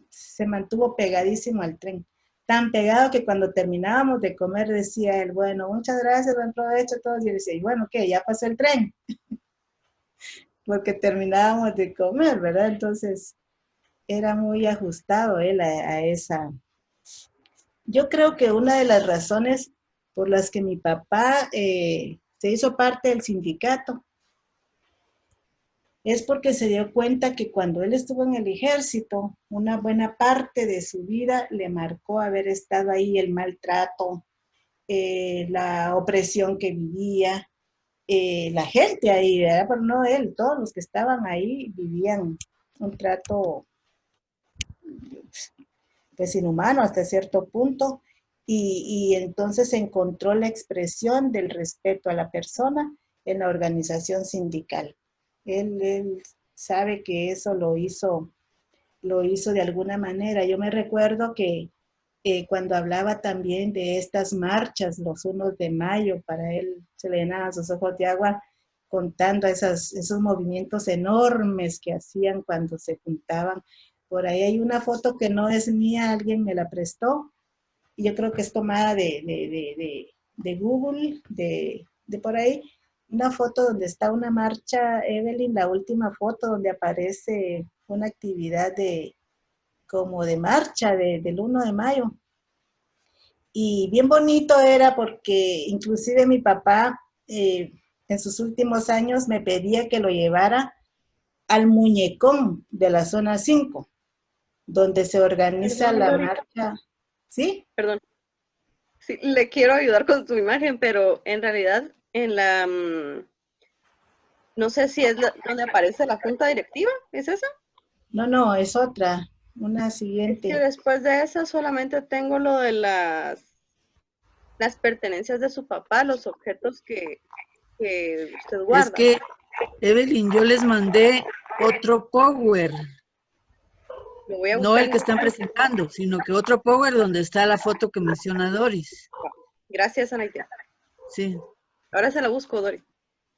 se mantuvo pegadísimo al tren. Tan pegado que cuando terminábamos de comer decía él, bueno, muchas gracias, buen provecho a todos. Y él decía, y bueno, ¿qué? Ya pasó el tren. Porque terminábamos de comer, ¿verdad? Entonces, era muy ajustado él a esa. Yo creo que una de las razones por las que mi papá se hizo parte del sindicato es porque se dio cuenta que cuando él estuvo en el ejército, una buena parte de su vida le marcó haber estado ahí, el maltrato, la opresión que vivía, la gente ahí, ¿verdad? Pero no él, todos los que estaban ahí vivían un trato pues inhumano hasta cierto punto, y entonces encontró la expresión del respeto a la persona en la organización sindical. Él sabe que eso lo hizo de alguna manera. Yo me recuerdo que cuando hablaba también de estas marchas, los 1 de mayo, para él se le llenaban sus ojos de agua contando esos movimientos enormes que hacían cuando se juntaban. Por ahí hay una foto que no es mía, alguien me la prestó, y yo creo que es tomada de Google, de por ahí, una foto donde está una marcha, Evelyn, la última foto donde aparece una actividad como de marcha del 1 de mayo. Y bien bonito era porque inclusive mi papá en sus últimos años me pedía que lo llevara al muñecón de la zona 5, donde se organiza la marcha. ¿Sí? Perdón. Sí, le quiero ayudar con su imagen, pero en realidad en la... no sé si es donde aparece la junta directiva, ¿es esa? No, es otra, una Es siguiente. que después de esa solamente tengo lo de las pertenencias de su papá, los objetos que usted guarda. Es que, Evelyn, yo les mandé otro Power. Lo voy a No el que están presentando, sino que otro Power donde está la foto que menciona Doris. Gracias, Anaitia. Sí. Ahora se la busco, Doris.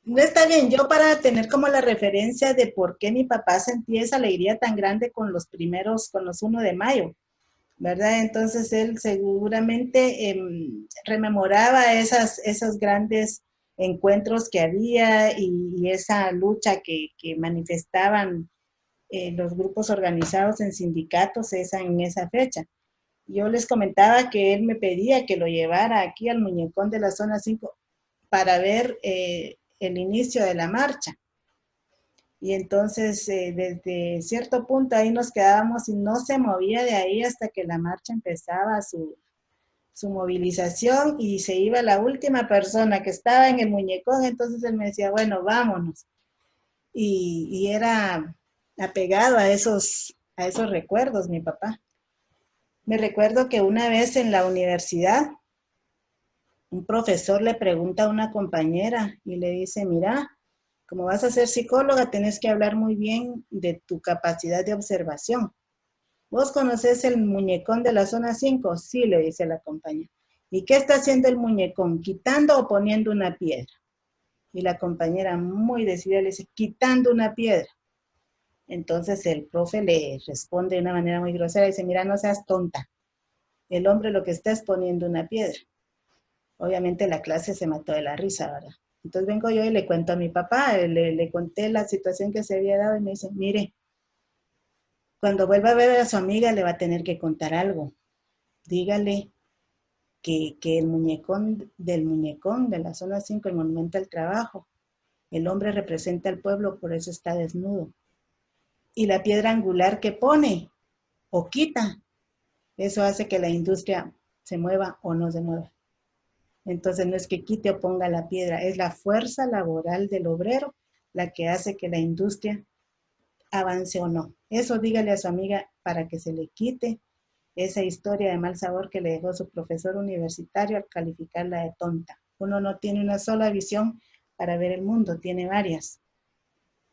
No está bien, yo para tener como la referencia de por qué mi papá sentía esa alegría tan grande con los 1 de mayo, ¿verdad? Entonces él seguramente rememoraba esos grandes encuentros que había y esa lucha que manifestaban los grupos organizados en sindicatos en esa fecha. Yo les comentaba que él me pedía que lo llevara aquí al muñecón de la zona 5 para ver el inicio de la marcha. Y entonces desde cierto punto ahí nos quedábamos y no se movía de ahí hasta que la marcha empezaba su movilización y se iba la última persona que estaba en el muñecón. Entonces él me decía, bueno, vámonos. Y era apegado a esos recuerdos, mi papá. Me recuerdo que una vez en la universidad, un profesor le pregunta a una compañera y le dice, mira, como vas a ser psicóloga, tenés que hablar muy bien de tu capacidad de observación. ¿Vos conocés el muñecón de la zona 5? Sí, le dice la compañera. ¿Y qué está haciendo el muñecón? ¿Quitando o poniendo una piedra? Y la compañera muy decidida le dice, quitando una piedra. Entonces el profe le responde de una manera muy grosera, dice, mira, no seas tonta. El hombre lo que está es poniendo una piedra. Obviamente la clase se mató de la risa, ¿verdad? Entonces vengo yo y le cuento a mi papá, le conté la situación que se había dado y me dice, mire, cuando vuelva a ver a su amiga le va a tener que contar algo. Dígale que el muñecón de la zona 5, el monumento al trabajo, el hombre representa al pueblo, por eso está desnudo. Y la piedra angular que pone o quita, eso hace que la industria se mueva o no se mueva. Entonces no es que quite o ponga la piedra, es la fuerza laboral del obrero la que hace que la industria avance o no. Eso dígale a su amiga para que se le quite esa historia de mal sabor que le dejó su profesor universitario al calificarla de tonta. Uno no tiene una sola visión para ver el mundo, tiene varias,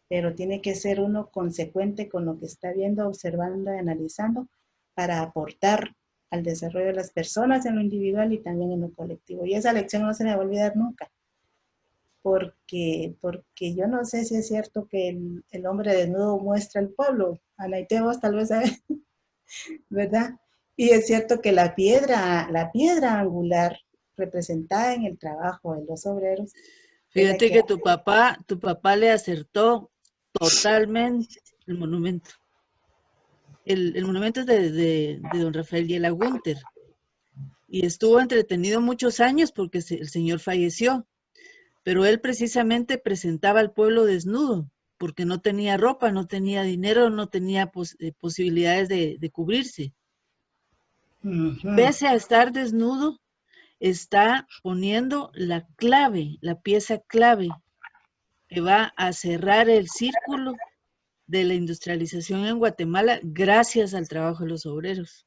pero tiene que ser uno consecuente con lo que está viendo, observando y analizando para aportar al desarrollo de las personas en lo individual y también en lo colectivo. Y esa lección no se me va a olvidar nunca, porque yo no sé si es cierto que el hombre desnudo muestra el pueblo. Anaite, vos tal vez sabes, ¿verdad? Y es cierto que la piedra angular representada en el trabajo de los obreros es la Fíjate que que tu papá le acertó totalmente el monumento. El monumento es de don Rafael Yela Gunter. Y estuvo entretenido muchos años porque el señor falleció. Pero él precisamente presentaba al pueblo desnudo, porque no tenía ropa, no tenía dinero, no tenía posibilidades de cubrirse. Y pese a estar desnudo, está poniendo la clave, la pieza clave que va a cerrar el círculo de la industrialización en Guatemala gracias al trabajo de los obreros.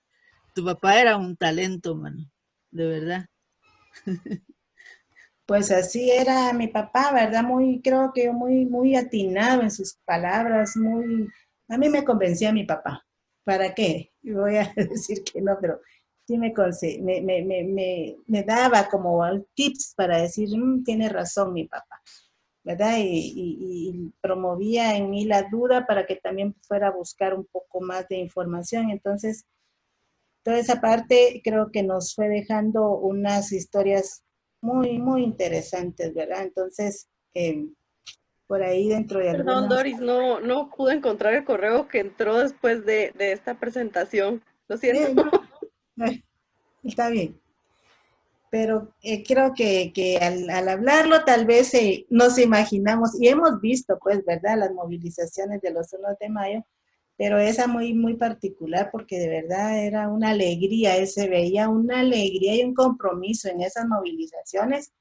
Tu papá era un talento, mano, de verdad. Pues así era mi papá, ¿verdad? Creo que muy atinado en sus palabras, a mí me convencía mi papá. ¿Para qué? Y voy a decir que no, pero sí me daba como tips para decir, tiene razón mi papá, ¿verdad? Y promovía en mí la duda para que también fuera a buscar un poco más de información. Entonces, toda esa parte creo que nos fue dejando unas historias muy interesantes, ¿verdad? Entonces, por ahí dentro de Perdón, algunas... Doris, no pude encontrar el correo que entró después de esta presentación. Lo siento. No, está bien. Pero creo que al hablarlo tal vez nos imaginamos, y hemos visto, pues, ¿verdad? Las movilizaciones de los 1 de mayo, pero esa muy particular porque de verdad era una alegría, se veía una alegría y un compromiso en esas movilizaciones.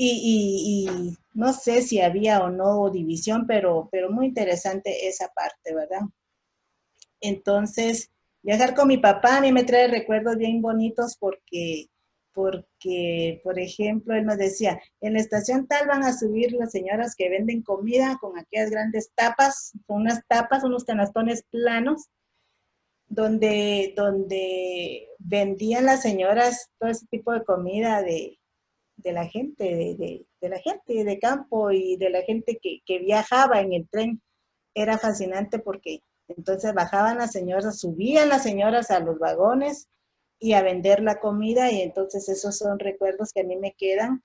Y no sé si había o no división, pero muy interesante esa parte, ¿verdad? Entonces, viajar con mi papá a mí me trae recuerdos bien bonitos porque, por ejemplo, él nos decía, en la estación tal van a subir las señoras que venden comida con aquellas grandes tapas, con unas tapas, unos canastones planos, donde vendían las señoras todo ese tipo de comida de la gente, de la gente de campo y de la gente que viajaba en el tren. Era fascinante porque entonces bajaban las señoras, subían las señoras a los vagones y a vender la comida, y entonces esos son recuerdos que a mí me quedan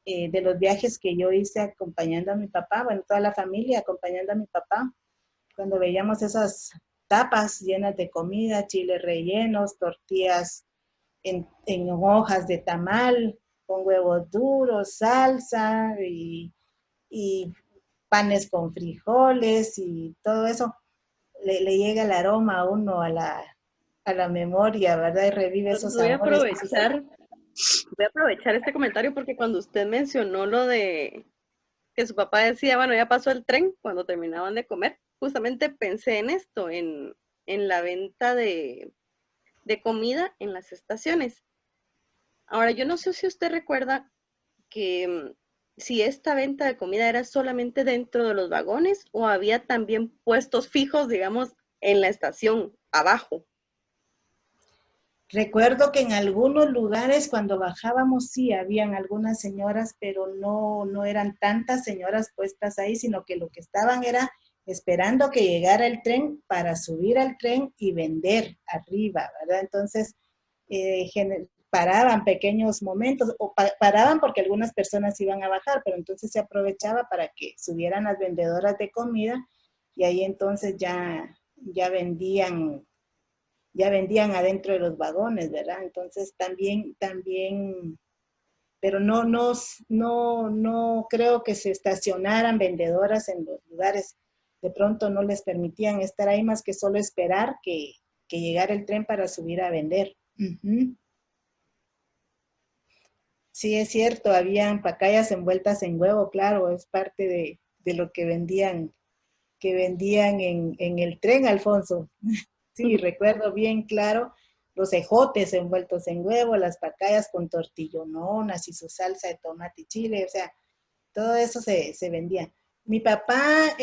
de los viajes que yo hice acompañando a mi papá, bueno, toda la familia acompañando a mi papá, cuando veíamos esas tapas llenas de comida, chiles rellenos, tortillas en hojas de tamal, con huevos duros, salsa y panes con frijoles y todo eso, le llega el aroma a uno a la memoria, ¿verdad? Y revive Entonces esos sabores. voy a aprovechar este comentario porque cuando usted mencionó lo de que su papá decía, bueno, ya pasó el tren cuando terminaban de comer, justamente pensé en esto, en la venta de comida en las estaciones. Ahora, yo no sé si usted recuerda que si esta venta de comida era solamente dentro de los vagones o había también puestos fijos, digamos, en la estación, abajo. Recuerdo que en algunos lugares cuando bajábamos sí habían algunas señoras, pero no eran tantas señoras puestas ahí, sino que lo que estaban era esperando que llegara el tren para subir al tren y vender arriba, ¿verdad? Entonces, paraban pequeños momentos, o paraban porque algunas personas iban a bajar, pero entonces se aprovechaba para que subieran las vendedoras de comida y ahí entonces ya vendían adentro de los vagones, ¿verdad? Entonces también, pero no creo que se estacionaran vendedoras en los lugares. De pronto no les permitían estar ahí más que solo esperar que llegara el tren para subir a vender. Uh-huh. Sí, es cierto, habían pacayas envueltas en huevo, claro, es parte de lo que vendían en el tren, Alfonso. Sí, recuerdo bien claro los ejotes envueltos en huevo, las pacayas con tortillononas y su salsa de tomate y chile, o sea, todo eso se vendía. Mi papá,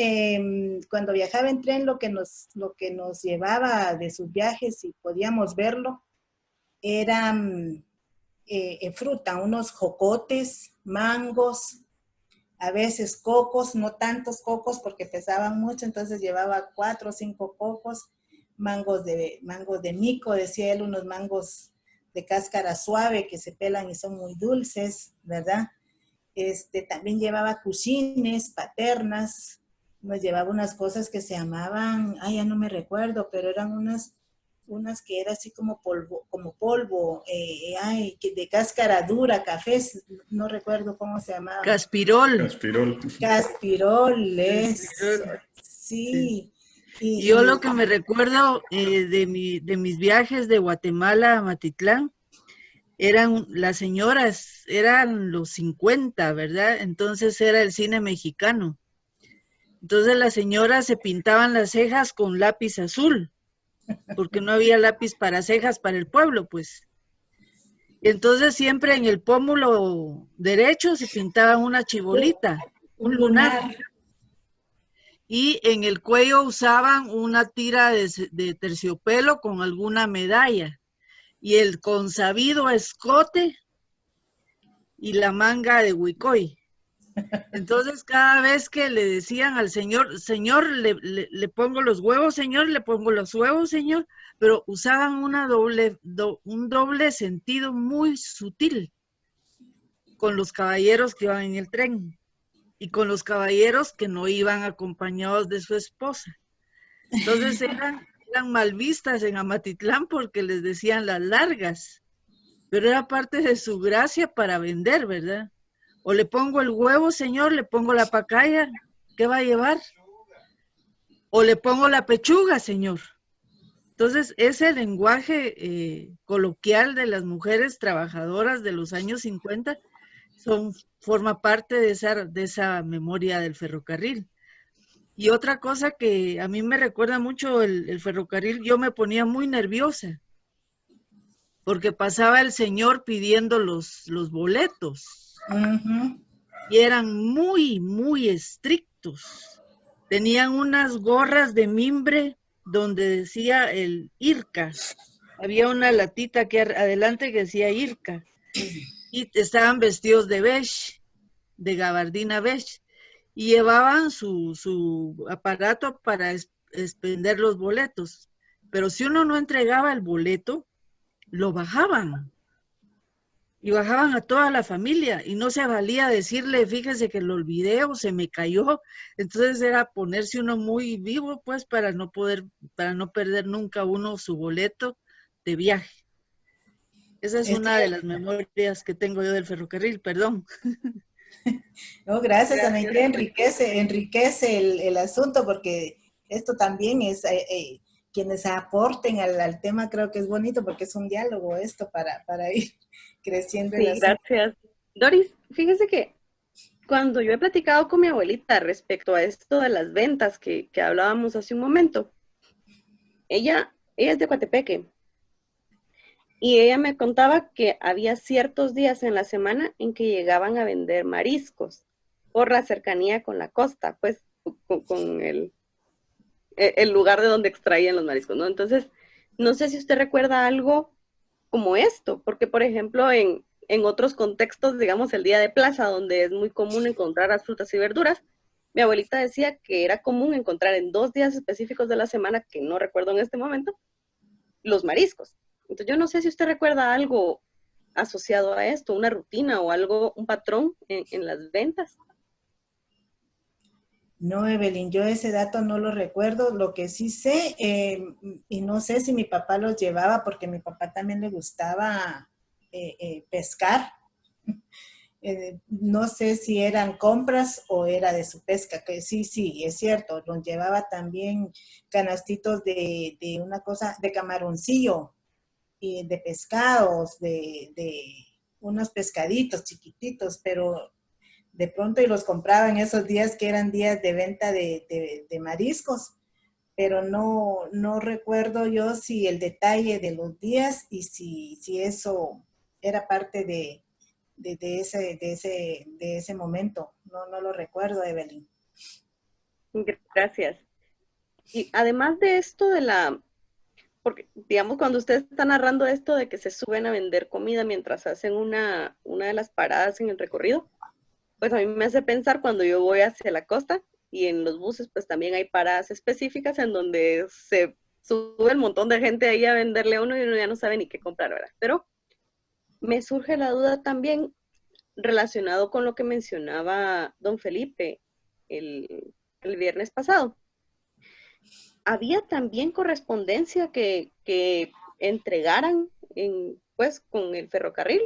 cuando viajaba en tren, lo que nos llevaba de sus viajes, y podíamos verlo, era fruta, unos jocotes, mangos, a veces cocos, no tantos cocos porque pesaban mucho, entonces llevaba 4 o 5 cocos, mangos de mico, decía él, unos mangos de cáscara suave que se pelan y son muy dulces, ¿verdad? También llevaba cuchines, paternas, nos llevaba unas cosas que se llamaban, ya no me recuerdo, pero eran unas que era así como polvo, de cáscara dura, cafés, no recuerdo cómo se llamaba. Caspirol. Caspirol, Sí. sí. Yo lo que me recuerdo de mis viajes de Guatemala a Matitlán, las señoras, eran los 50, ¿verdad? Entonces era el cine mexicano. Entonces las señoras se pintaban las cejas con lápiz azul, porque no había lápiz para cejas para el pueblo, pues. Entonces siempre en el pómulo derecho se pintaba una chibolita, un lunar. Y en el cuello usaban una tira de terciopelo con alguna medalla. Y el consabido escote y la manga de huicoy. Entonces, cada vez que le decían al señor, señor, le pongo los huevos, señor, le pongo los huevos, señor, pero usaban un doble sentido muy sutil con los caballeros que iban en el tren y con los caballeros que no iban acompañados de su esposa. Entonces eran mal vistas en Amatitlán porque les decían las largas, pero era parte de su gracia para vender, ¿verdad? O le pongo el huevo, señor, le pongo la pacaya, ¿qué va a llevar? O le pongo la pechuga, señor. Entonces, ese lenguaje coloquial de las mujeres trabajadoras de los años 50 forma parte de esa memoria del ferrocarril. Y otra cosa que a mí me recuerda mucho el ferrocarril, yo me ponía muy nerviosa, porque pasaba el señor pidiendo los boletos. Uh-huh. Y eran muy, muy estrictos. Tenían unas gorras de mimbre donde decía el IRCA. Había una latita que adelante que decía IRCA. Y estaban vestidos de beige, de gabardina beige. Y llevaban su aparato para expender los boletos. Pero si uno no entregaba el boleto, lo bajaban. Y bajaban a toda la familia y no se valía decirle, fíjese que lo olvidé o se me cayó. Entonces era ponerse uno muy vivo, pues, para no perder nunca uno su boleto de viaje. Esa es una de las memorias que tengo yo del ferrocarril, perdón. No, gracias. Ana Iclea, enriquece el asunto, porque esto también es, quienes aporten al tema, creo que es bonito porque es un diálogo esto para ir creciendo. Sí, gracias. Doris, fíjese que cuando yo he platicado con mi abuelita respecto a esto de las ventas que hablábamos hace un momento, ella es de Coatepeque y ella me contaba que había ciertos días en la semana en que llegaban a vender mariscos por la cercanía con la costa, pues con el lugar de donde extraían los mariscos, ¿no? Entonces, no sé si usted recuerda algo como esto, porque por ejemplo en otros contextos, digamos el día de plaza, donde es muy común encontrar las frutas y verduras, mi abuelita decía que era común encontrar en 2 días específicos de la semana, que no recuerdo en este momento, los mariscos. Entonces yo no sé si usted recuerda algo asociado a esto, una rutina o algo, un patrón en las ventas. No, Evelyn, yo ese dato no lo recuerdo. Lo que sí sé, y no sé si mi papá los llevaba, porque a mi papá también le gustaba pescar. No sé si eran compras o era de su pesca, que sí, sí, es cierto. Nos llevaba también canastitos de una cosa, de camaroncillo, y de pescados, de unos pescaditos chiquititos, pero de pronto y los compraba en esos días que eran días de venta de mariscos, pero no recuerdo yo si el detalle de los días y si eso era parte de ese momento. No lo recuerdo, Evelyn. Gracias. Y además de esto de porque digamos cuando usted está narrando esto de que se suben a vender comida mientras hacen una de las paradas en el recorrido, pues a mí me hace pensar cuando yo voy hacia la costa y en los buses pues también hay paradas específicas en donde se sube el montón de gente ahí a venderle a uno y uno ya no sabe ni qué comprar, ¿verdad? Pero me surge la duda también relacionado con lo que mencionaba don Felipe el viernes pasado. Había también correspondencia que entregaran pues con el ferrocarril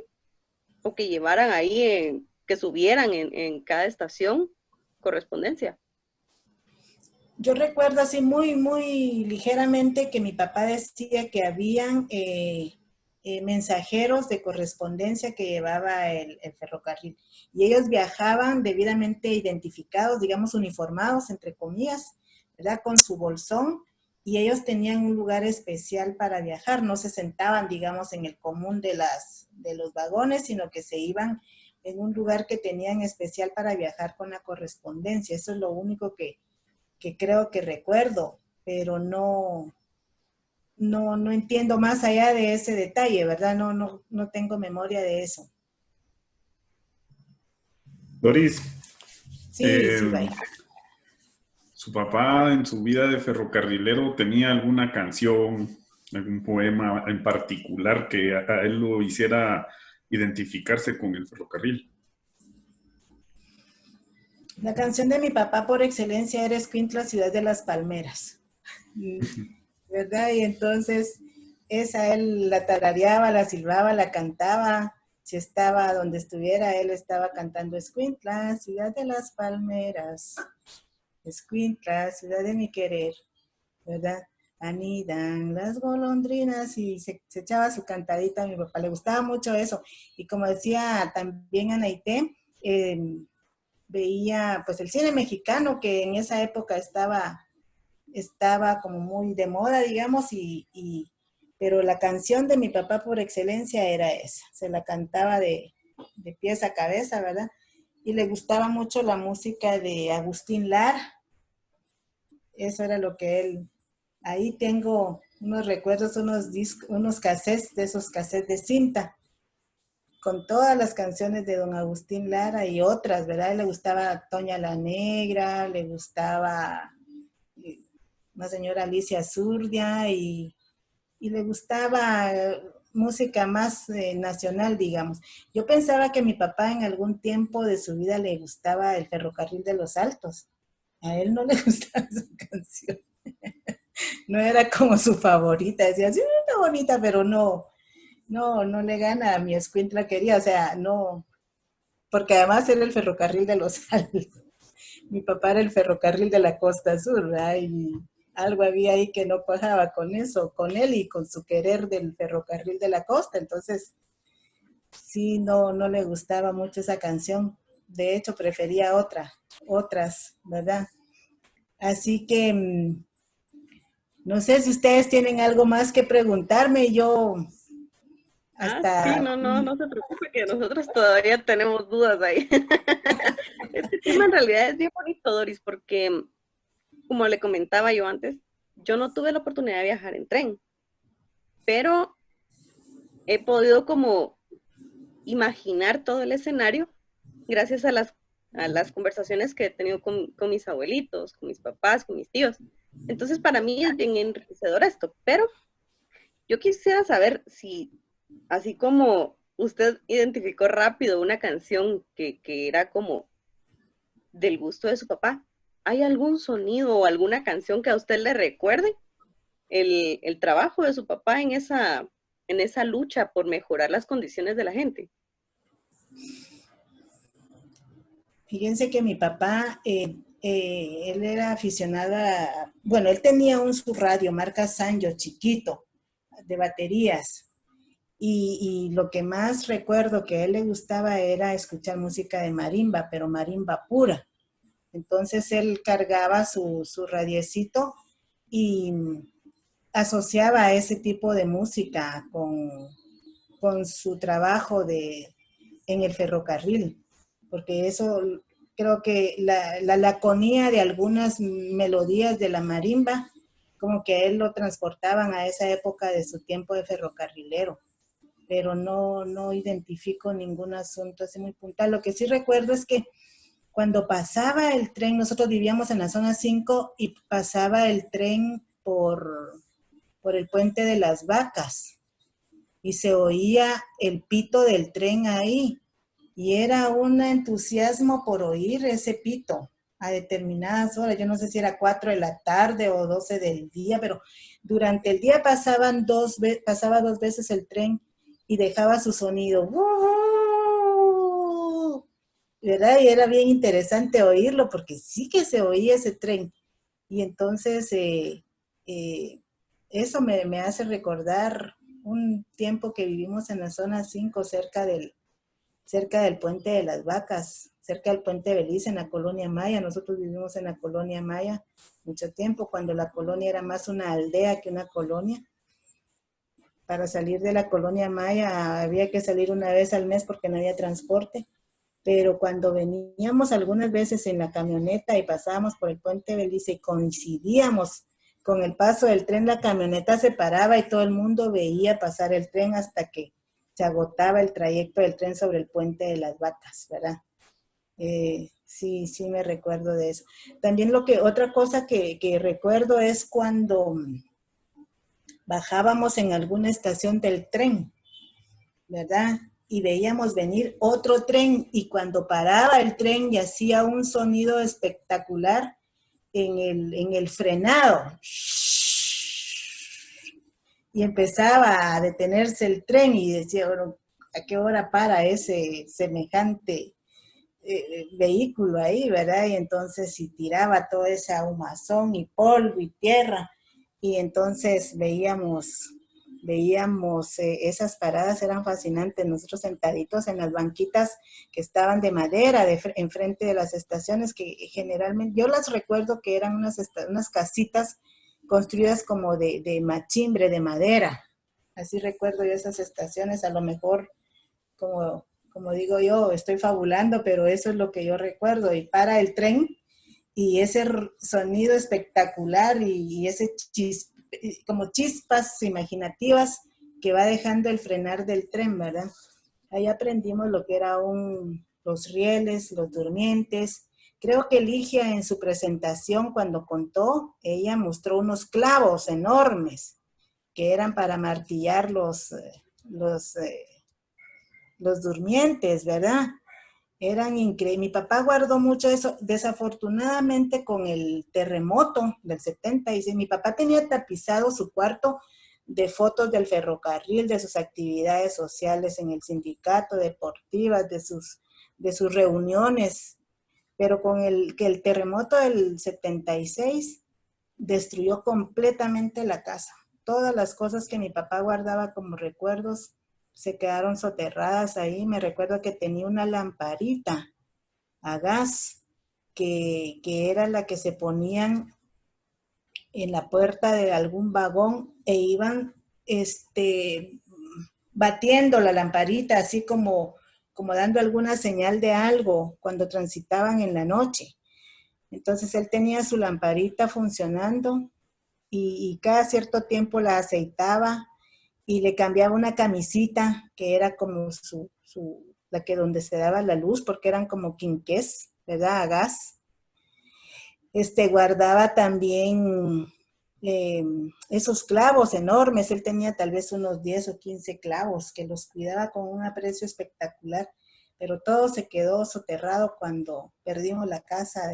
o que llevaran ahí, que subieran en cada estación correspondencia. Yo recuerdo así muy ligeramente que mi papá decía que habían mensajeros de correspondencia que llevaba el ferrocarril y ellos viajaban debidamente identificados, digamos uniformados, entre comillas, ¿verdad? Con su bolsón y ellos tenían un lugar especial para viajar, no se sentaban, digamos, en el común de los vagones, sino que se iban en un lugar que tenían especial para viajar con la correspondencia. Eso es lo único que creo que recuerdo, pero no entiendo más allá de ese detalle, ¿verdad? No tengo memoria de eso. Doris, Sí, sí, vaya. ¿su papá en su vida de ferrocarrilero tenía alguna canción, algún poema en particular que a él lo hiciera identificarse con el ferrocarril? La canción de mi papá por excelencia era Escuintla, ciudad de las palmeras, ¿verdad? Y entonces esa él la tarareaba, la silbaba, la cantaba. Si estaba donde estuviera, él estaba cantando Escuintla, ciudad de las palmeras, Escuintla, ciudad de mi querer, ¿verdad? Anidan las golondrinas y se echaba su cantadita. A mi papá le gustaba mucho eso. Y como decía también Anaité, veía pues el cine mexicano que en esa época estaba como muy de moda, digamos, pero la canción de mi papá por excelencia era esa. Se la cantaba de pies a cabeza, ¿verdad? Y le gustaba mucho la música de Agustín Lara. Eso era lo que él... Ahí tengo unos recuerdos, unos cassettes, de esos cassettes de cinta, con todas las canciones de don Agustín Lara y otras, ¿verdad? Le gustaba Toña la Negra, le gustaba una señora Alicia Zurdia y le gustaba música más nacional, digamos. Yo pensaba que mi papá en algún tiempo de su vida le gustaba el Ferrocarril de los Altos. A él no le gustaba esa canción. No era como su favorita. Decía, sí, está bonita, pero no le gana a mi escuintla quería. O sea, no, porque además era el Ferrocarril de los Altos. Mi papá era el Ferrocarril de la Costa Sur, ¿verdad? Y algo había ahí que no cuajaba con eso, con él y con su querer del Ferrocarril de la Costa. Entonces, sí, no le gustaba mucho esa canción. De hecho, prefería otras, ¿verdad? Así que no sé si ustedes tienen algo más que preguntarme. Yo Sí, hasta... no se preocupe que nosotros todavía tenemos dudas ahí. Este tema en realidad es bien bonito, Doris, porque como le comentaba yo antes, yo no tuve la oportunidad de viajar en tren, pero he podido como imaginar todo el escenario gracias a las conversaciones que he tenido con mis abuelitos, con mis papás, con mis tíos. Entonces, para mí es bien enriquecedor esto, pero yo quisiera saber si, así como usted identificó rápido una canción que era como del gusto de su papá, ¿hay algún sonido o alguna canción que a usted le recuerde el trabajo de su papá en esa lucha por mejorar las condiciones de la gente? Fíjense que mi papá, él era aficionado a, bueno, él tenía un su radio marca Sanyo chiquito, de baterías. Y lo que más recuerdo que a él le gustaba era escuchar música de marimba, pero marimba pura. Entonces él cargaba su radiecito y asociaba ese tipo de música con su trabajo en el ferrocarril, porque eso creo que la laconía de algunas melodías de la marimba, como que él lo transportaban a esa época de su tiempo de ferrocarrilero, pero no identifico ningún asunto así muy puntual. Lo que sí recuerdo es que cuando pasaba el tren, nosotros vivíamos en la zona 5 y pasaba el tren por el puente de las Vacas y se oía el pito del tren ahí y era un entusiasmo por oír ese pito a determinadas horas. Yo no sé si era 4 de la tarde o 12 del día, pero durante el día pasaba dos veces el tren y dejaba su sonido. ¿Verdad? Y era bien interesante oírlo porque sí que se oía ese tren. Y entonces eso me hace recordar un tiempo que vivimos en la zona 5 cerca del puente de las Vacas, cerca del puente de Belice, en la colonia Maya. Nosotros vivimos en la colonia Maya mucho tiempo, cuando la colonia era más una aldea que una colonia. Para salir de la colonia Maya había que salir una vez al mes porque no había transporte. Pero cuando veníamos algunas veces en la camioneta y pasábamos por el puente Belice y coincidíamos con el paso del tren, la camioneta se paraba y todo el mundo veía pasar el tren hasta que se agotaba el trayecto del tren sobre el puente de las Vacas, ¿verdad? Sí me recuerdo de eso. También otra cosa que recuerdo es cuando bajábamos en alguna estación del tren, ¿verdad? Y veíamos venir otro tren y cuando paraba el tren y hacía un sonido espectacular en el frenado y empezaba a detenerse el tren y decía, bueno, ¿a qué hora para ese semejante vehículo ahí, verdad? Y entonces si tiraba toda esa humazón y polvo y tierra y entonces veíamos esas paradas, eran fascinantes, nosotros sentaditos en las banquitas que estaban de madera enfrente de las estaciones, que generalmente, yo las recuerdo que eran unas casitas construidas como de machimbre, de madera, así recuerdo yo esas estaciones, a lo mejor, como digo yo, estoy fabulando, pero eso es lo que yo recuerdo, y para el tren, y ese sonido espectacular, y ese como chispas imaginativas que va dejando el frenar del tren, ¿verdad? Ahí aprendimos lo que eran los rieles, los durmientes. Creo que Ligia en su presentación cuando contó, ella mostró unos clavos enormes que eran para martillar los durmientes, ¿verdad? Eran increíbles. Mi papá guardó mucho eso. Desafortunadamente con el terremoto del 76, mi papá tenía tapizado su cuarto de fotos del ferrocarril, de sus actividades sociales en el sindicato, deportivas, de sus reuniones. Pero con el terremoto del 76 destruyó completamente la casa. Todas las cosas que mi papá guardaba como recuerdos se quedaron soterradas ahí. Me recuerdo que tenía una lamparita a gas que era la que se ponían en la puerta de algún vagón e iban batiendo la lamparita así como dando alguna señal de algo cuando transitaban en la noche. Entonces él tenía su lamparita funcionando y cada cierto tiempo la aceitaba y le cambiaba una camisita que era como la que donde se daba la luz, porque eran como quinqués, ¿verdad? A gas. Guardaba también esos clavos enormes. Él tenía tal vez unos 10 o 15 clavos que los cuidaba con un aprecio espectacular, pero todo se quedó soterrado cuando perdimos la casa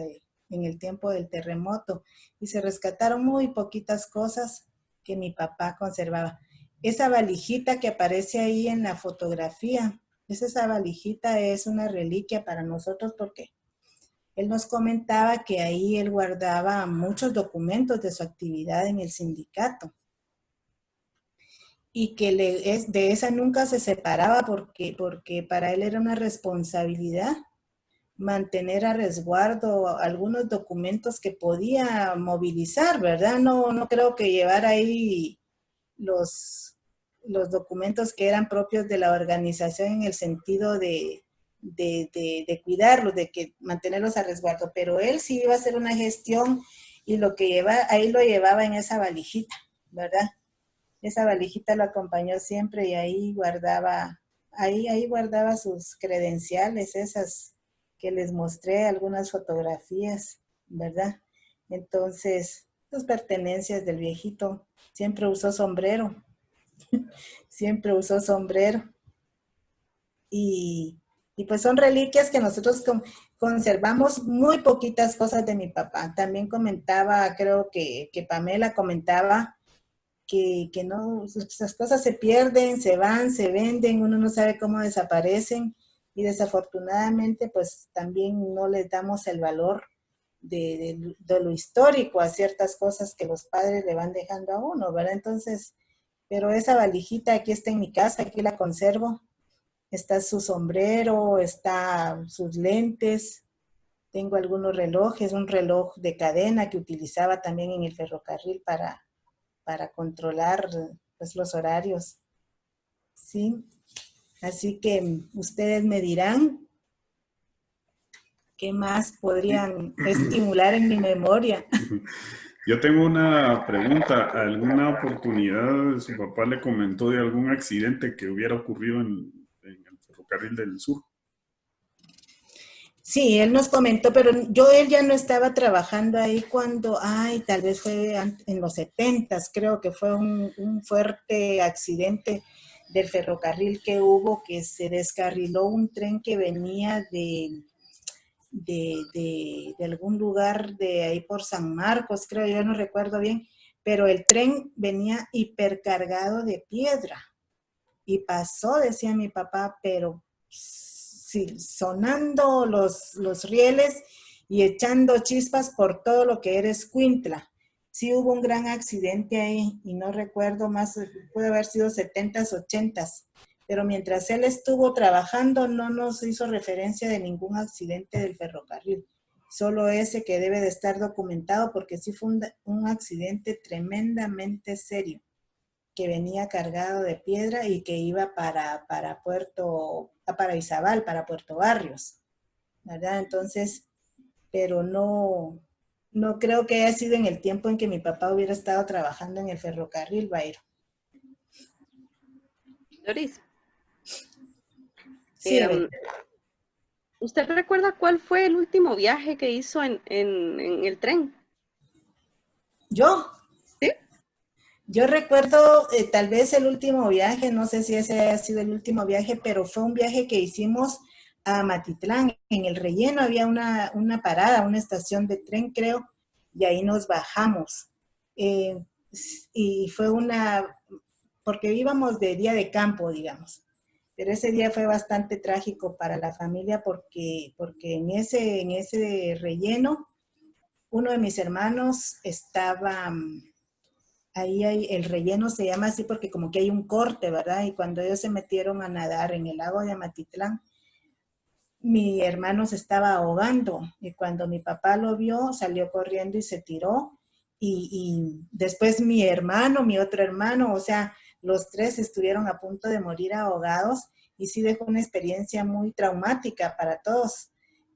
en el tiempo del terremoto y se rescataron muy poquitas cosas que mi papá conservaba. Esa valijita que aparece ahí en la fotografía, esa valijita es una reliquia para nosotros porque él nos comentaba que ahí él guardaba muchos documentos de su actividad en el sindicato y que de esa nunca se separaba porque para él era una responsabilidad mantener a resguardo algunos documentos que podía movilizar, ¿verdad? No creo que llevar ahí los documentos que eran propios de la organización en el sentido de cuidarlos, de que mantenerlos a resguardo, pero él sí iba a hacer una gestión y ahí lo llevaba en esa valijita, ¿verdad? Esa valijita lo acompañó siempre y ahí guardaba sus credenciales, esas que les mostré, algunas fotografías, ¿verdad? Entonces, sus pertenencias del viejito, siempre usó sombrero, siempre usó sombrero. Y pues son reliquias que nosotros conservamos muy poquitas cosas de mi papá. También comentaba, creo que Pamela comentaba que no, esas cosas se pierden, se van, se venden, uno no sabe cómo desaparecen y desafortunadamente pues también no les damos el valor de lo histórico a ciertas cosas que los padres le van dejando a uno, ¿verdad? Entonces, pero esa valijita aquí está en mi casa, aquí la conservo. Está su sombrero, está sus lentes, tengo algunos relojes, un reloj de cadena que utilizaba también en el ferrocarril para controlar pues, los horarios. ¿Sí? Así que ustedes me dirán qué más podrían estimular en mi memoria. Yo tengo una pregunta. ¿Alguna oportunidad su papá le comentó de algún accidente que hubiera ocurrido en el ferrocarril del sur? Sí, él nos comentó, pero él ya no estaba trabajando ahí cuando, tal vez fue en los 70s, creo que fue un fuerte accidente del ferrocarril que hubo, que se descarriló un tren que venía de algún lugar de ahí por San Marcos, creo, yo no recuerdo bien, pero el tren venía hipercargado de piedra y pasó, decía mi papá, pero sí, sonando los rieles y echando chispas por todo lo que era Escuintla. Sí hubo un gran accidente ahí y no recuerdo más, puede haber sido 70s, 80s, pero mientras él estuvo trabajando no nos hizo referencia de ningún accidente del ferrocarril, solo ese que debe de estar documentado porque sí fue un accidente tremendamente serio, que venía cargado de piedra y que iba para Izabal, para Puerto Barrios, ¿verdad? Entonces, pero no creo que haya sido en el tiempo en que mi papá hubiera estado trabajando en el ferrocarril, Bairo. Doris. Sí, ¿Usted recuerda cuál fue el último viaje que hizo en el tren? ¿Yo? ¿Sí? Yo recuerdo tal vez el último viaje, no sé si ese haya sido el último viaje, pero fue un viaje que hicimos a Matitlán. En el relleno había una parada, una estación de tren, creo, y ahí nos bajamos. Y fue porque íbamos de día de campo, digamos. Pero ese día fue bastante trágico para la familia porque en ese relleno, uno de mis hermanos estaba... Ahí el relleno se llama así porque como que hay un corte, ¿verdad? Y cuando ellos se metieron a nadar en el lago de Amatitlán, mi hermano se estaba ahogando y cuando mi papá lo vio, salió corriendo y se tiró. Y después mi otro hermano, o sea, los tres estuvieron a punto de morir ahogados y sí dejó una experiencia muy traumática para todos.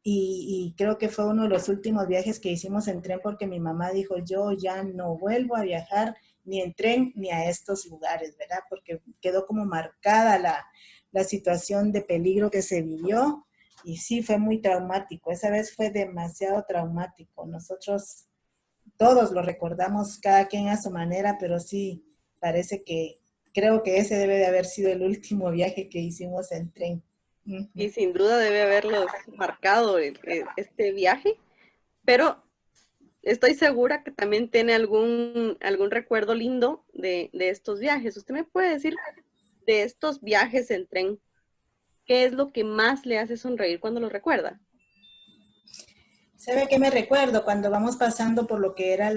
Y creo que fue uno de los últimos viajes que hicimos en tren porque mi mamá dijo, yo ya no vuelvo a viajar ni en tren ni a estos lugares, ¿verdad? Porque quedó como marcada la situación de peligro que se vivió y sí fue muy traumático. Esa vez fue demasiado traumático. Nosotros todos lo recordamos, cada quien a su manera, pero sí parece que creo que ese debe de haber sido el último viaje que hicimos en tren. Y sin duda debe haberlos marcado este viaje, pero estoy segura que también tiene algún recuerdo lindo de estos viajes. ¿Usted me puede decir de estos viajes en tren, qué es lo que más le hace sonreír cuando lo recuerda? ¿Sabe qué me recuerdo? Cuando vamos pasando por lo que era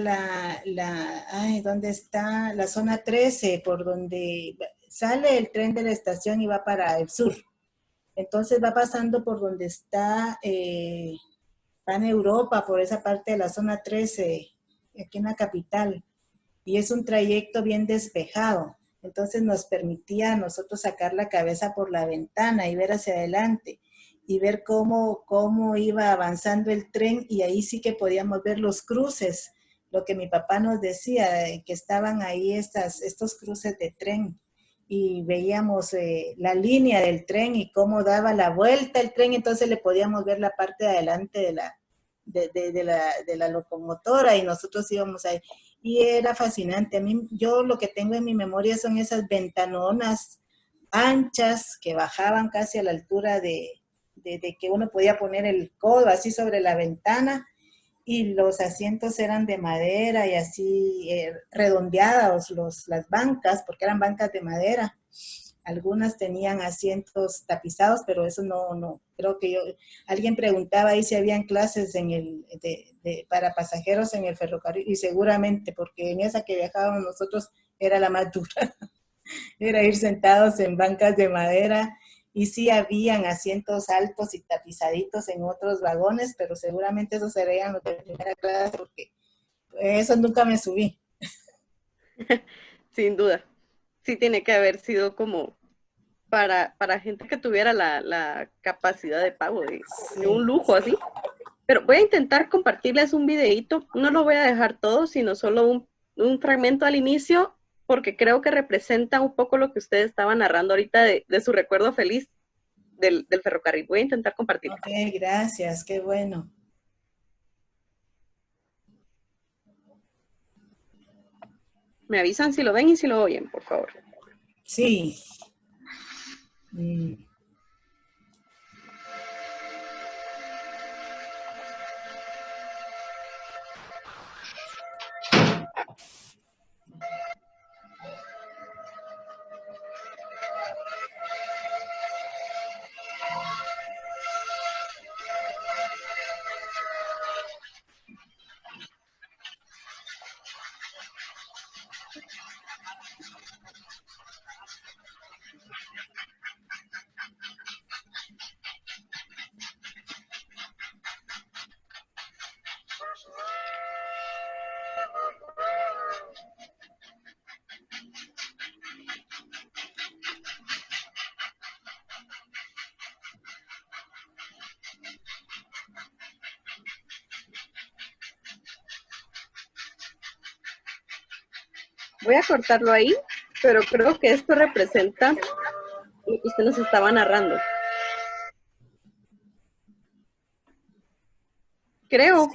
¿dónde está? La zona 13, por donde sale el tren de la estación y va para el sur. Entonces va pasando por donde está, va en Europa, por esa parte de la zona 13, aquí en la capital. Y es un trayecto bien despejado. Entonces nos permitía a nosotros sacar la cabeza por la ventana y ver hacia adelante y ver cómo iba avanzando el tren, y ahí sí que podíamos ver los cruces, lo que mi papá nos decía, que estaban ahí estos cruces de tren, y veíamos la línea del tren y cómo daba la vuelta el tren, entonces le podíamos ver la parte de adelante de la locomotora y nosotros íbamos ahí. Y era fascinante. A mí, yo lo que tengo en mi memoria son esas ventanonas anchas que bajaban casi a la altura de que uno podía poner el codo así sobre la ventana, y los asientos eran de madera y así redondeados las bancas, porque eran bancas de madera. Algunas tenían asientos tapizados, pero eso no, creo que alguien preguntaba ahí si habían clases para pasajeros en el ferrocarril, y seguramente, porque en esa que viajábamos nosotros era la más dura, era ir sentados en bancas de madera. Y sí habían asientos altos y tapizaditos en otros vagones, pero seguramente esos serían los de primera clase, porque eso nunca me subí. Sin duda. Sí tiene que haber sido como para gente que tuviera la capacidad de pago de un lujo así. Pero voy a intentar compartirles un videíto. No lo voy a dejar todo, sino solo un fragmento al inicio, porque creo que representa un poco lo que ustedes estaban narrando ahorita de su recuerdo feliz del ferrocarril. Voy a intentar compartirlo. Ok, gracias, qué bueno. Me avisan si lo ven y si lo oyen, por favor. Sí. Voy a cortarlo ahí, pero creo que esto representa lo que usted nos estaba narrando. Creo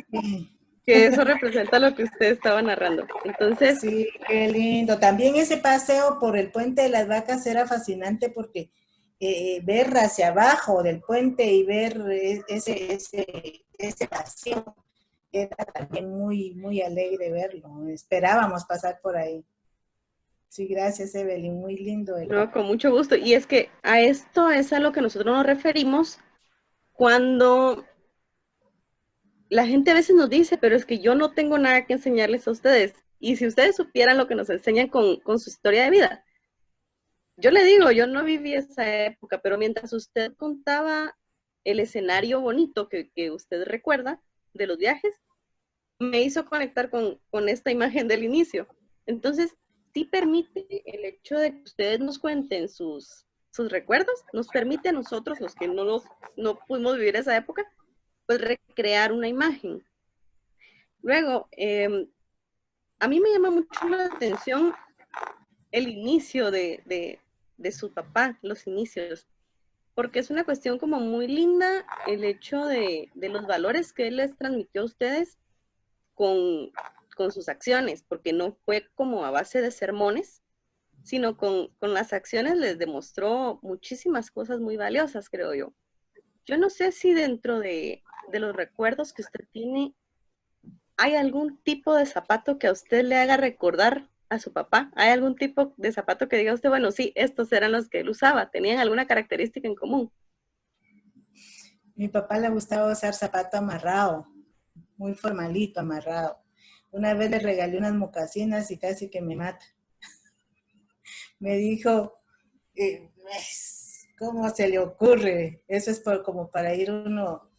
que eso representa lo que usted estaba narrando. Entonces, sí, qué lindo. También ese paseo por el Puente de las Vacas era fascinante, porque ver hacia abajo del puente y ver ese paseo era también muy, muy alegre verlo. Esperábamos pasar por ahí. Sí, gracias, Evelyn, muy lindo. No, con mucho gusto. Y es que a esto es a lo que nosotros nos referimos cuando la gente a veces nos dice, pero es que yo no tengo nada que enseñarles a ustedes. Y si ustedes supieran lo que nos enseñan con su historia de vida. Yo le digo, yo no viví esa época, pero mientras usted contaba el escenario bonito que usted recuerda de los viajes, me hizo conectar con esta imagen del inicio. Entonces, sí permite el hecho de que ustedes nos cuenten sus recuerdos, nos permite a nosotros, los que no pudimos vivir esa época, pues recrear una imagen. Luego, a mí me llama mucho la atención el inicio de su papá, los inicios, porque es una cuestión como muy linda el hecho de los valores que él les transmitió a ustedes con sus acciones, porque no fue como a base de sermones, sino con las acciones les demostró muchísimas cosas muy valiosas, creo yo. Yo no sé si dentro de los recuerdos que usted tiene, ¿hay algún tipo de zapato que a usted le haga recordar a su papá? ¿Hay algún tipo de zapato que diga usted, bueno, sí, estos eran los que él usaba? ¿Tenían alguna característica en común? Mi papá le gustaba usar zapato amarrado, muy formalito, amarrado. Una vez le regalé unas mocasinas y casi que me mata. Me dijo, ¿cómo se le ocurre? Eso es como para ir uno,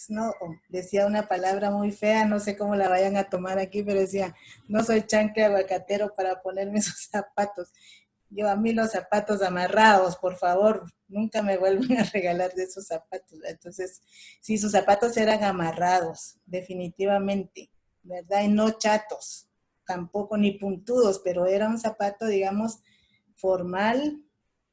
no, decía una palabra muy fea, no sé cómo la vayan a tomar aquí, pero decía, no soy chanque aguacatero para ponerme esos zapatos. Yo a mí los zapatos amarrados, por favor, nunca me vuelven a regalar de esos zapatos. Entonces, sí, sus zapatos eran amarrados, definitivamente, ¿verdad? Y no chatos, tampoco ni puntudos, pero era un zapato, digamos, formal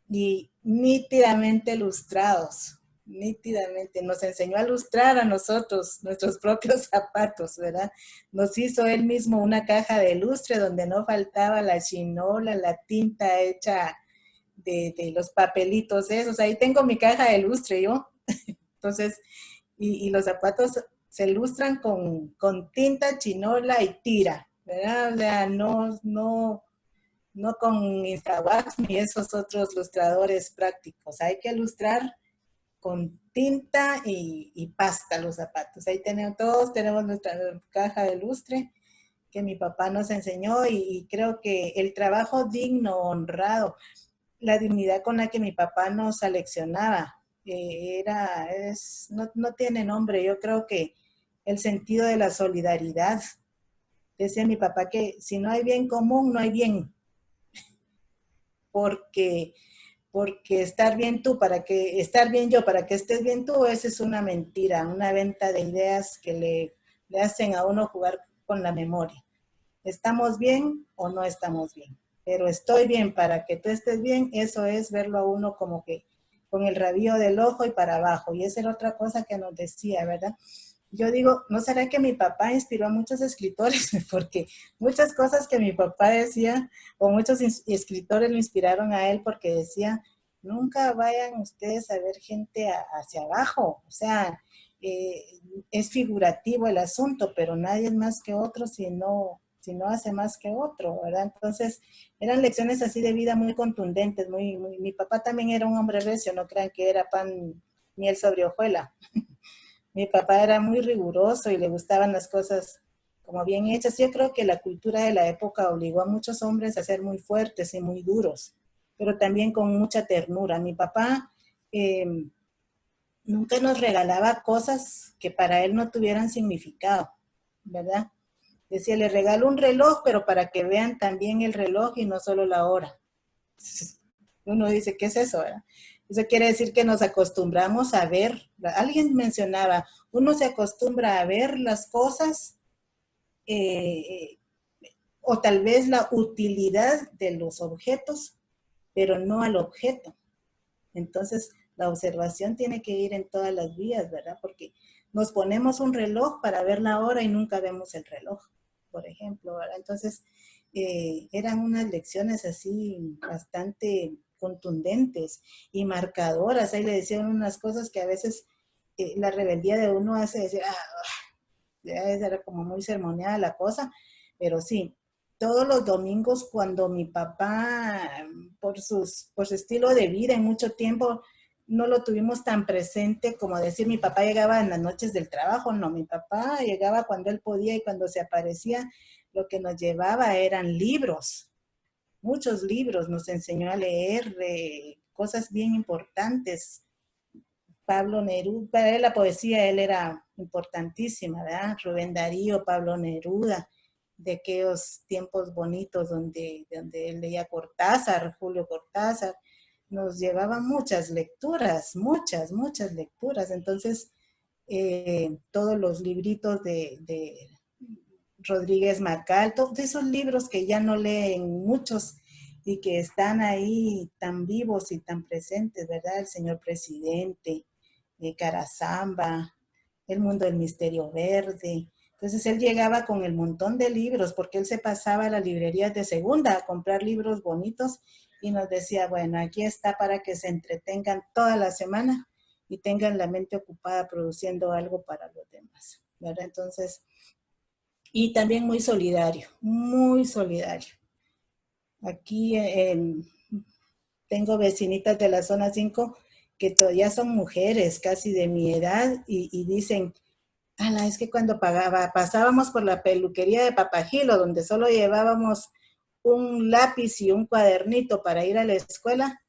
y nítidamente lustrados, nítidamente. Nos enseñó a lustrar a nosotros nuestros propios zapatos, ¿verdad? Nos hizo él mismo una caja de lustre donde no faltaba la chinola, la tinta hecha de los papelitos esos. Ahí tengo mi caja de lustre yo. Entonces, y los zapatos se lustran con tinta, chinola y tira, ¿verdad? O sea, no con Instawax ni esos otros lustradores prácticos. Hay que lustrar con tinta y pasta los zapatos. Ahí todos tenemos nuestra caja de lustre que mi papá nos enseñó y creo que el trabajo digno, honrado, la dignidad con la que mi papá nos aleccionaba, no tiene nombre. Yo creo que el sentido de la solidaridad. Decía mi papá que si no hay bien común, no hay bien. Porque estar bien tú, estar bien yo, para que estés bien tú, esa es una mentira, una venta de ideas que le hacen a uno jugar con la memoria. ¿Estamos bien o no estamos bien? Pero estoy bien para que tú estés bien, eso es verlo a uno como que con el rabillo del ojo y para abajo. Y esa era otra cosa que nos decía, ¿verdad? Yo digo, ¿no será que mi papá inspiró a muchos escritores? Porque muchas cosas que mi papá decía, o muchos escritores lo inspiraron a él porque decía, nunca vayan ustedes a ver gente hacia abajo. O sea, es figurativo el asunto, pero nadie es más que otro si no hace más que otro, ¿verdad? Entonces, eran lecciones así de vida muy contundentes. Mi papá también era un hombre recio, no crean que era pan, miel sobre hojuela. Mi papá era muy riguroso y le gustaban las cosas como bien hechas. Yo creo que la cultura de la época obligó a muchos hombres a ser muy fuertes y muy duros, pero también con mucha ternura. Mi papá nunca nos regalaba cosas que para él no tuvieran significado, ¿verdad? Decía, le regalo un reloj, pero para que vean también el reloj y no solo la hora. Uno dice, ¿qué es eso? ¿Verdad? Eso quiere decir que nos acostumbramos a ver. Alguien mencionaba, uno se acostumbra a ver las cosas eh, o tal vez la utilidad de los objetos, pero no al objeto. Entonces, la observación tiene que ir en todas las vías, ¿verdad? Porque nos ponemos un reloj para ver la hora y nunca vemos el reloj, por ejemplo, ¿verdad? Entonces, eran unas lecciones así bastante contundentes y marcadoras. Ahí le decían unas cosas que a veces la rebeldía de uno hace decir, ya era como muy sermoneada la cosa, pero sí, todos los domingos cuando mi papá, por su estilo de vida en mucho tiempo, no lo tuvimos tan presente como decir mi papá llegaba en las noches del trabajo, no, mi papá llegaba cuando él podía y cuando se aparecía, lo que nos llevaba eran libros, muchos libros, nos enseñó a leer cosas bien importantes. Pablo Neruda, para él la poesía, él era importantísima, ¿verdad? Rubén Darío, Pablo Neruda, de aquellos tiempos bonitos donde él leía Cortázar, Julio Cortázar, nos llevaba muchas lecturas, muchas lecturas. Entonces, todos los libritos de Rodríguez Macal, todos esos libros que ya no leen muchos y que están ahí tan vivos y tan presentes, ¿verdad? El señor presidente, Carazamba, El mundo del misterio verde. Entonces él llegaba con el montón de libros porque él se pasaba a las librerías de segunda a comprar libros bonitos y nos decía, bueno, aquí está para que se entretengan toda la semana y tengan la mente ocupada produciendo algo para los demás, ¿verdad? Entonces, y también muy solidario, muy solidario. Aquí tengo vecinitas de la zona 5 que todavía son mujeres casi de mi edad y dicen, ala, es que cuando pasábamos por la peluquería de Papagilo, donde solo llevábamos un lápiz y un cuadernito para ir a la escuela,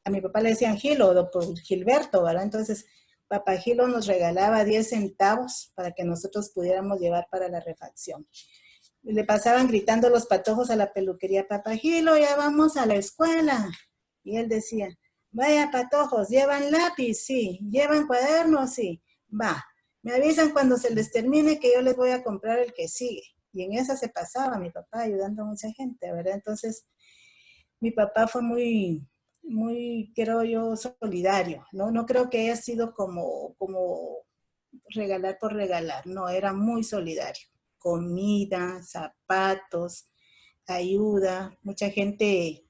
a mi papá le decían Gilo, doctor Gilberto, ¿verdad? Entonces, Papagilo nos regalaba 10 centavos para que nosotros pudiéramos llevar para la refacción. Le pasaban gritando los patojos a la peluquería, Papagilo, ya vamos a la escuela. Y él decía, vaya patojos, ¿llevan lápiz? Sí. ¿Llevan cuadernos? Sí. Va, me avisan cuando se les termine que yo les voy a comprar el que sigue. Y en esa se pasaba mi papá ayudando a mucha gente, ¿verdad? Entonces, mi papá fue muy, creo yo, solidario, ¿no? No creo que haya sido como regalar por regalar, no, era muy solidario. Comida, zapatos, ayuda, mucha gente,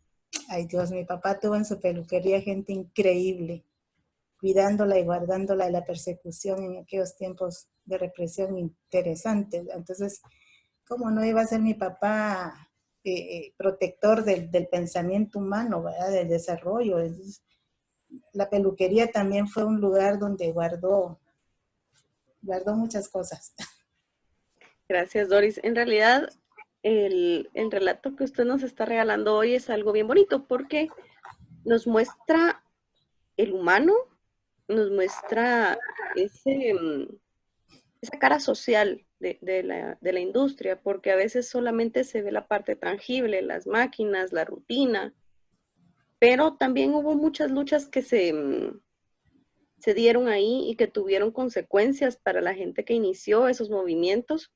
ay Dios, mi papá tuvo en su peluquería gente increíble, cuidándola y guardándola de la persecución en aquellos tiempos de represión interesantes. Entonces, ¿cómo no iba a ser mi papá protector del pensamiento humano, ¿verdad? Del desarrollo? Entonces, la peluquería también fue un lugar donde guardó muchas cosas. Gracias, Doris. En realidad, el relato que usted nos está regalando hoy es algo bien bonito porque nos muestra el humano, nos muestra esa cara social de la industria, porque a veces solamente se ve la parte tangible, las máquinas, la rutina, pero también hubo muchas luchas que se dieron ahí y que tuvieron consecuencias para la gente que inició esos movimientos.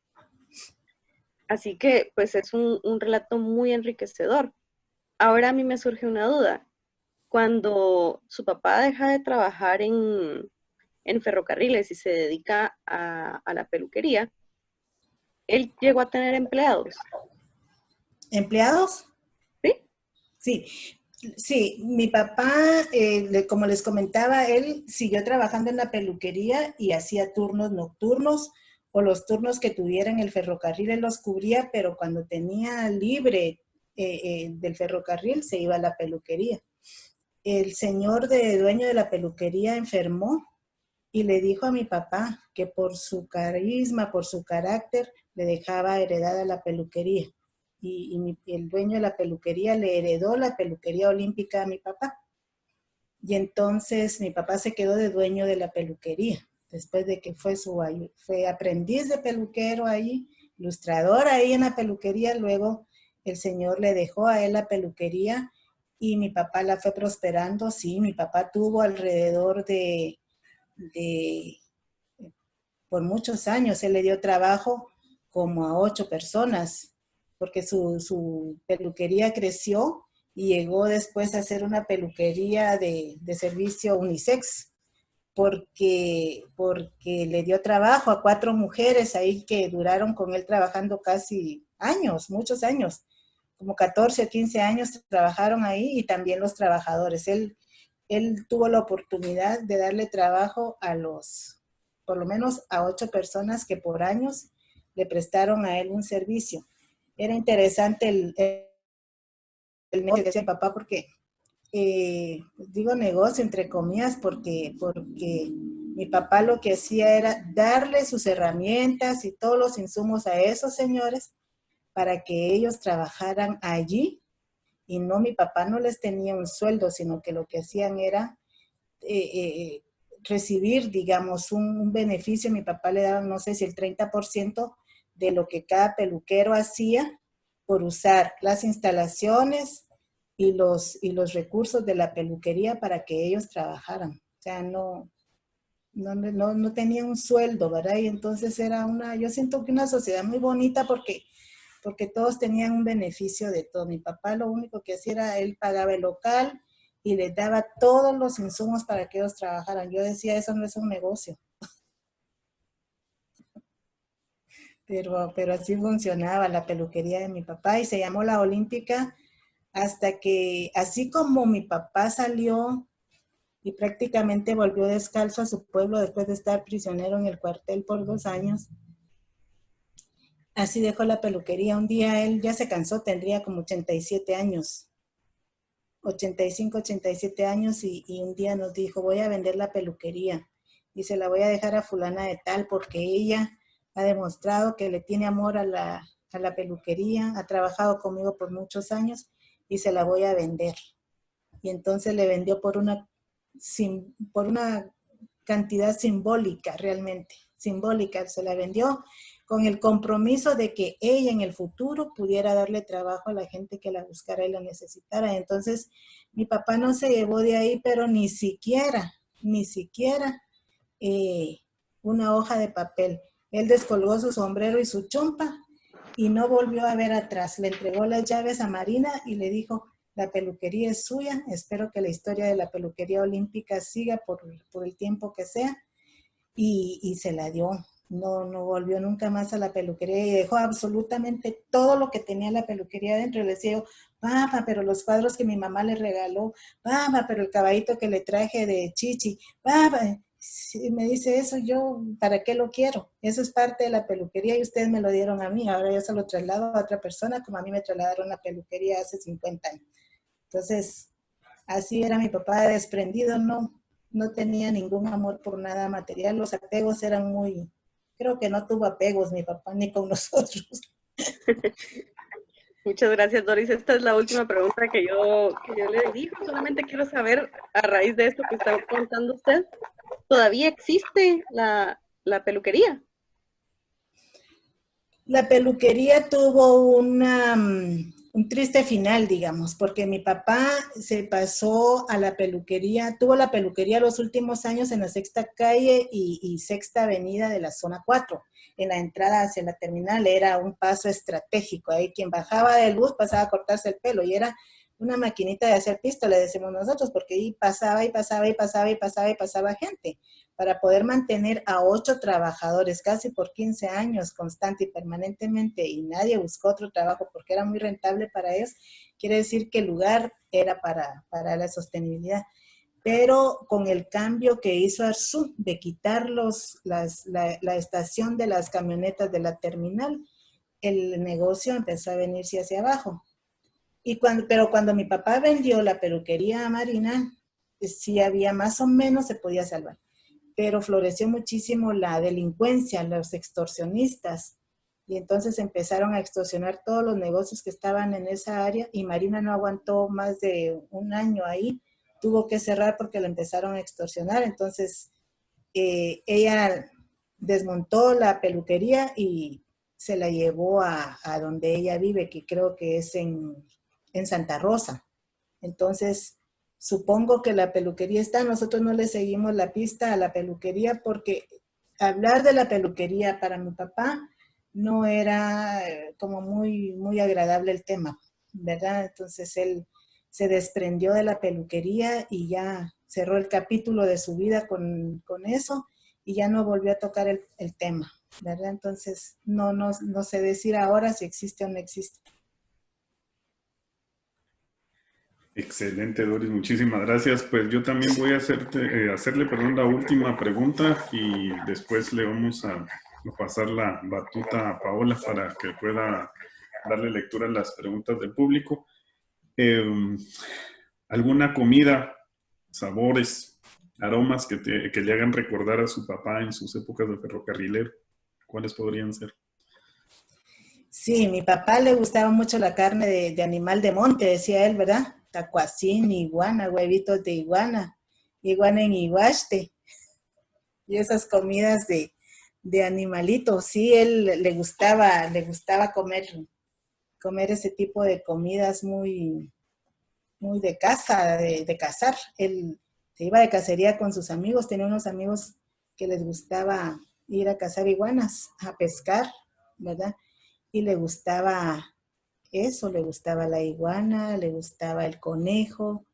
Así que, pues, es un relato muy enriquecedor. Ahora a mí me surge una duda. Cuando su papá deja de trabajar en ferrocarriles y se dedica a la peluquería, él llegó a tener empleados, ¿Empleados? ¿sí? Sí, sí, mi papá, como les comentaba, él siguió trabajando en la peluquería y hacía turnos nocturnos o los turnos que tuviera en el ferrocarril, él los cubría, pero cuando tenía libre del ferrocarril se iba a la peluquería. El señor dueño de la peluquería enfermó y le dijo a mi papá que por su carisma, por su carácter, le dejaba heredada la peluquería. Y el dueño de la peluquería le heredó la peluquería olímpica a mi papá. Y entonces mi papá se quedó de dueño de la peluquería, después de que fue aprendiz de peluquero ahí, ilustrador ahí en la peluquería, luego el señor le dejó a él la peluquería y mi papá la fue prosperando. Sí, mi papá tuvo alrededor de por muchos años, él le dio trabajo como a 8 personas, porque su peluquería creció y llegó después a ser una peluquería de servicio unisex, porque le dio trabajo a 4 mujeres ahí que duraron con él trabajando casi años, muchos años, como 14 o 15 años trabajaron ahí y también los trabajadores. Él tuvo la oportunidad de darle trabajo por lo menos a 8 personas que por años le prestaron a él un servicio. Era interesante el negocio que hacía el papá porque, digo negocio entre comillas, porque mi papá lo que hacía era darle sus herramientas y todos los insumos a esos señores para que ellos trabajaran allí. Y no, mi papá no les tenía un sueldo, sino que lo que hacían era recibir, digamos, un beneficio. Mi papá le daba, no sé si el 30% de lo que cada peluquero hacía por usar las instalaciones y los recursos de la peluquería para que ellos trabajaran. O sea, no no tenía un sueldo, ¿verdad? Y entonces yo siento que una sociedad muy bonita porque todos tenían un beneficio de todo. Mi papá lo único que hacía era, él pagaba el local y les daba todos los insumos para que ellos trabajaran. Yo decía, eso no es un negocio. Pero así funcionaba la peluquería de mi papá y se llamó La Olímpica hasta que, así como mi papá salió y prácticamente volvió descalzo a su pueblo después de estar prisionero en el cuartel por 2 años, así dejó la peluquería. Un día él ya se cansó, tendría como 87 años, 85, 87 años y un día nos dijo, voy a vender la peluquería y se la voy a dejar a fulana de tal porque ella ha demostrado que le tiene amor a la peluquería, ha trabajado conmigo por muchos años y se la voy a vender. Y entonces le vendió por una cantidad simbólica, realmente, simbólica, se la vendió con el compromiso de que ella en el futuro pudiera darle trabajo a la gente que la buscara y la necesitara. Entonces, mi papá no se llevó de ahí, pero ni siquiera una hoja de papel. Él descolgó su sombrero y su chompa y no volvió a ver atrás. Le entregó las llaves a Marina y le dijo, la peluquería es suya, espero que la historia de la peluquería olímpica siga por el tiempo que sea, y se la dio. No volvió nunca más a la peluquería y dejó absolutamente todo lo que tenía la peluquería dentro. Le decía yo, papá, pero los cuadros que mi mamá le regaló, papá, pero el caballito que le traje de Chichi, papá. Si me dice eso, yo, ¿para qué lo quiero? Eso es parte de la peluquería y ustedes me lo dieron a mí, ahora yo se lo traslado a otra persona como a mí me trasladaron la peluquería hace 50 años. Entonces, así era mi papá, desprendido, no tenía ningún amor por nada material, los apegos eran creo que no tuvo apegos mi papá ni con nosotros. Muchas gracias, Doris. Esta es la última pregunta que yo le digo. Solamente quiero saber, a raíz de esto que está contando usted, ¿todavía existe la peluquería? La peluquería tuvo un triste final, digamos, porque mi papá se pasó a la peluquería, tuvo la peluquería los últimos años en la Sexta Calle y Sexta Avenida de la Zona 4. En la entrada hacia la terminal era un paso estratégico. Ahí quien bajaba del bus pasaba a cortarse el pelo y era una maquinita de hacer pisto, le decimos nosotros, porque ahí pasaba gente para poder mantener a 8 trabajadores casi por 15 años constante y permanentemente, y nadie buscó otro trabajo porque era muy rentable para ellos. Quiere decir que el lugar era para la sostenibilidad. Pero con el cambio que hizo Arzú de quitar la estación de las camionetas de la terminal, el negocio empezó a venirse hacia abajo. Pero cuando mi papá vendió la peluquería a Marina, sí había más o menos, se podía salvar. Pero floreció muchísimo la delincuencia, los extorsionistas, y entonces empezaron a extorsionar todos los negocios que estaban en esa área, y Marina no aguantó más de un año ahí, tuvo que cerrar porque la empezaron a extorsionar. Entonces ella desmontó la peluquería y se la llevó a donde ella vive, que creo que es en Santa Rosa. Entonces, supongo que la peluquería está, nosotros no le seguimos la pista a la peluquería porque hablar de la peluquería para mi papá no era como muy agradable el tema, ¿verdad? Entonces él se desprendió de la peluquería y ya cerró el capítulo de su vida con eso y ya no volvió a tocar el tema, ¿verdad? Entonces no sé decir ahora si existe o no existe. Excelente, Doris, muchísimas gracias. Pues yo también voy a hacerle la última pregunta y después le vamos a pasar la batuta a Paola para que pueda darle lectura a las preguntas del público. ¿Alguna comida, sabores, aromas que le hagan recordar a su papá en sus épocas de ferrocarrilero? ¿Cuáles podrían ser? Sí, mi papá le gustaba mucho la carne de animal de monte, decía él, ¿verdad? Tacuacín, iguana, huevitos de iguana, iguana en iguaste, y esas comidas de animalitos. Sí, él le gustaba comer ese tipo de comidas muy de caza, de cazar. Él se iba de cacería con sus amigos, tenía unos amigos que les gustaba ir a cazar iguanas, a pescar, ¿verdad? Y le gustaba eso, le gustaba la iguana, le gustaba el conejo,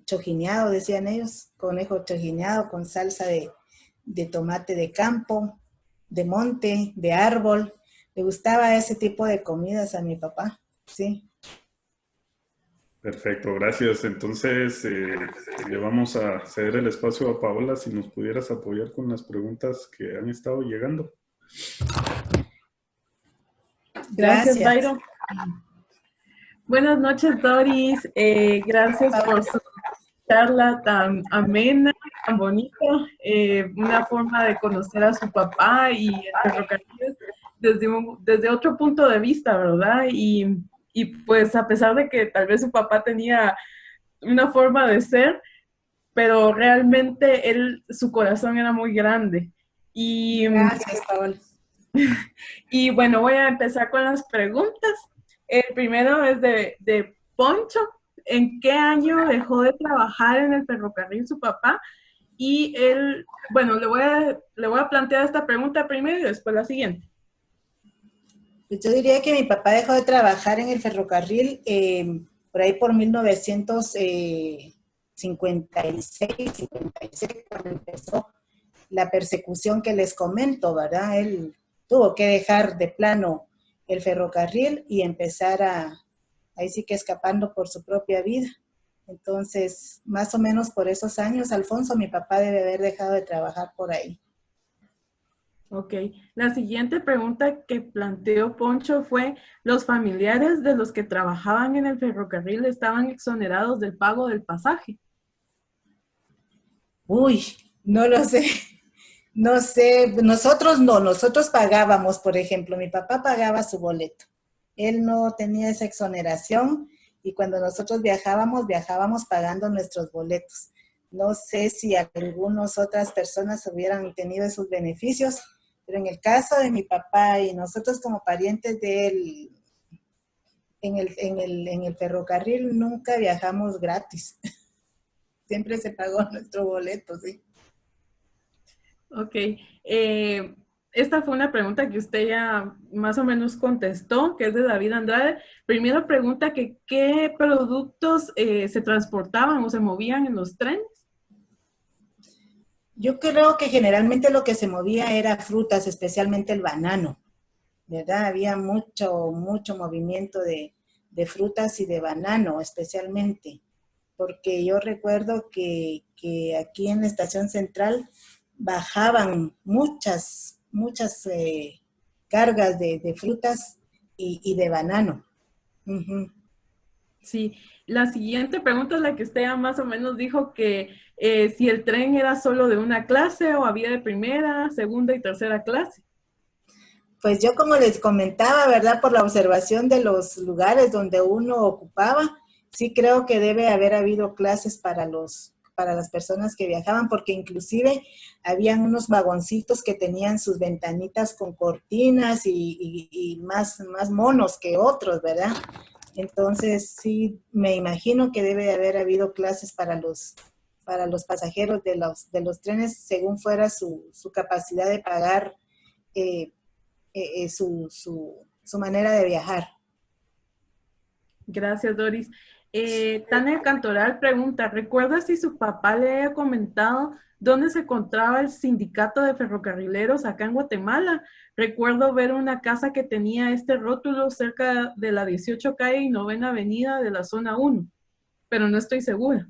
chojineado, decían ellos, conejo chojineado con salsa de tomate de campo, de monte, de árbol. Le gustaba ese tipo de comidas a mi papá, sí. Perfecto, gracias. Entonces, le vamos a ceder el espacio a Paola si nos pudieras apoyar con las preguntas que han estado llegando. Gracias, Gracias. Byron. Buenas noches, Doris. Gracias por su charla tan amena, tan bonita. Una forma de conocer a su papá y el ferrocarril desde otro punto de vista, ¿verdad? Y pues a pesar de que tal vez su papá tenía una forma de ser, pero realmente su corazón era muy grande. Gracias, Paola. Y bueno, voy a empezar con las preguntas. El primero es de Poncho. ¿En qué año dejó de trabajar en el ferrocarril su papá? Y él, bueno, le voy a plantear esta pregunta primero y después la siguiente. Pues yo diría que mi papá dejó de trabajar en el ferrocarril por ahí por 1956, 57, cuando empezó la persecución que les comento, ¿verdad? Él tuvo que dejar de plano el ferrocarril y empezar ahí sí que escapando por su propia vida. Entonces, más o menos por esos años, Alfonso, mi papá debe haber dejado de trabajar por ahí. Ok, la siguiente pregunta que planteó Poncho fue, ¿los familiares de los que trabajaban en el ferrocarril estaban exonerados del pago del pasaje? Uy, no lo sé. No sé, nosotros pagábamos, por ejemplo, mi papá pagaba su boleto. Él no tenía esa exoneración y cuando nosotros viajábamos pagando nuestros boletos. No sé si algunas otras personas hubieran tenido esos beneficios, pero en el caso de mi papá y nosotros como parientes de él, en el ferrocarril nunca viajamos gratis. Siempre se pagó nuestro boleto, sí. Ok, esta fue una pregunta que usted ya más o menos contestó, que es de David Andrade. Primero pregunta que qué productos se transportaban o se movían en los trenes. Yo creo que generalmente lo que se movía era frutas, especialmente el banano, ¿verdad? Había mucho movimiento de frutas y de banano, especialmente, porque yo recuerdo que aquí en la estación central bajaban muchas cargas de frutas y de banano. Uh-huh. Sí, la siguiente pregunta es la que usted ya más o menos dijo que si el tren era solo de una clase o había de primera, segunda y tercera clase. Pues yo como les comentaba, ¿verdad? Por la observación de los lugares donde uno ocupaba, sí creo que debe haber habido clases para las personas que viajaban, porque inclusive habían unos vagoncitos que tenían sus ventanitas con cortinas y más monos que otros, ¿verdad? Entonces sí, me imagino que debe de haber habido clases para los pasajeros de los trenes según fuera su capacidad de pagar su manera de viajar. Gracias, Doris. Tania Cantoral pregunta, ¿recuerda si su papá le había comentado dónde se encontraba el sindicato de ferrocarrileros acá en Guatemala? Recuerdo ver una casa que tenía este rótulo cerca de la 18 calle y 9ª avenida de la zona 1, pero no estoy segura.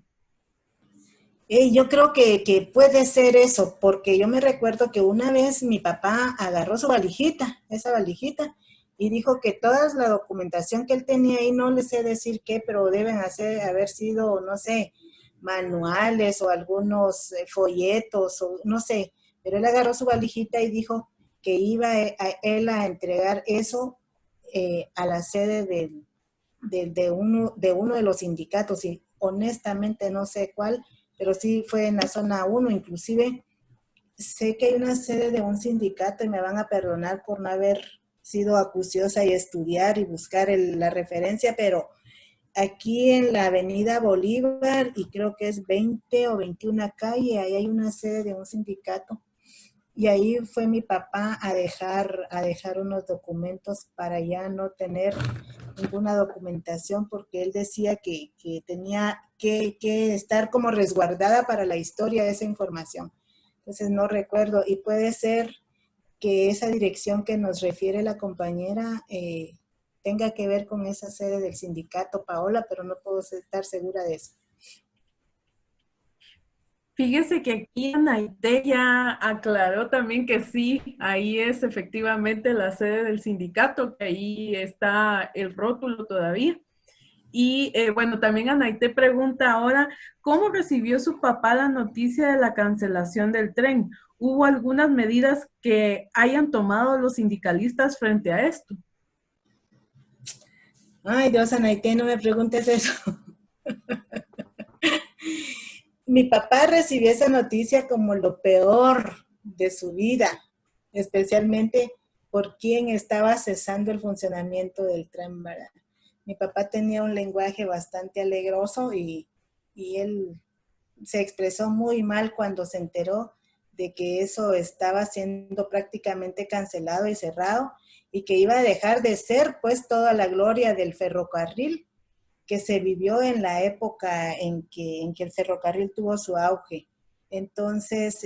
Yo creo que puede ser eso, porque yo me recuerdo que una vez mi papá agarró su valijita, esa valijita, y dijo que toda la documentación que él tenía ahí, no le sé decir qué, pero deben haber sido, no sé, manuales o algunos folletos, o no sé, pero él agarró su valijita y dijo que iba él a entregar eso a la sede de uno de los sindicatos, y honestamente no sé cuál, pero sí fue en la zona 1, inclusive sé que hay una sede de un sindicato y me van a perdonar por no haber sido acuciosa y estudiar y buscar la referencia, pero aquí en la Avenida Bolívar, y creo que es 20 o 21 calle, ahí hay una sede de un sindicato. Y ahí fue mi papá a dejar unos documentos para ya no tener ninguna documentación, porque él decía que tenía que estar como resguardada para la historia esa información. Entonces no recuerdo, y puede ser que esa dirección que nos refiere la compañera tenga que ver con esa sede del sindicato, Paola, pero no puedo estar segura de eso. Fíjese que aquí Anaité ya aclaró también que sí, ahí es efectivamente la sede del sindicato, que ahí está el rótulo todavía. Y bueno, también Anaité pregunta ahora, ¿cómo recibió su papá la noticia de la cancelación del tren? ¿Hubo algunas medidas que hayan tomado los sindicalistas frente a esto? Ay, Dios, Anaité, no me preguntes eso. Mi papá recibió esa noticia como lo peor de su vida, especialmente por quien estaba cesando el funcionamiento del tren, ¿verdad? Mi papá tenía un lenguaje bastante alegroso y él se expresó muy mal cuando se enteró de que eso estaba siendo prácticamente cancelado y cerrado y que iba a dejar de ser pues toda la gloria del ferrocarril que se vivió en la época en que el ferrocarril tuvo su auge. Entonces,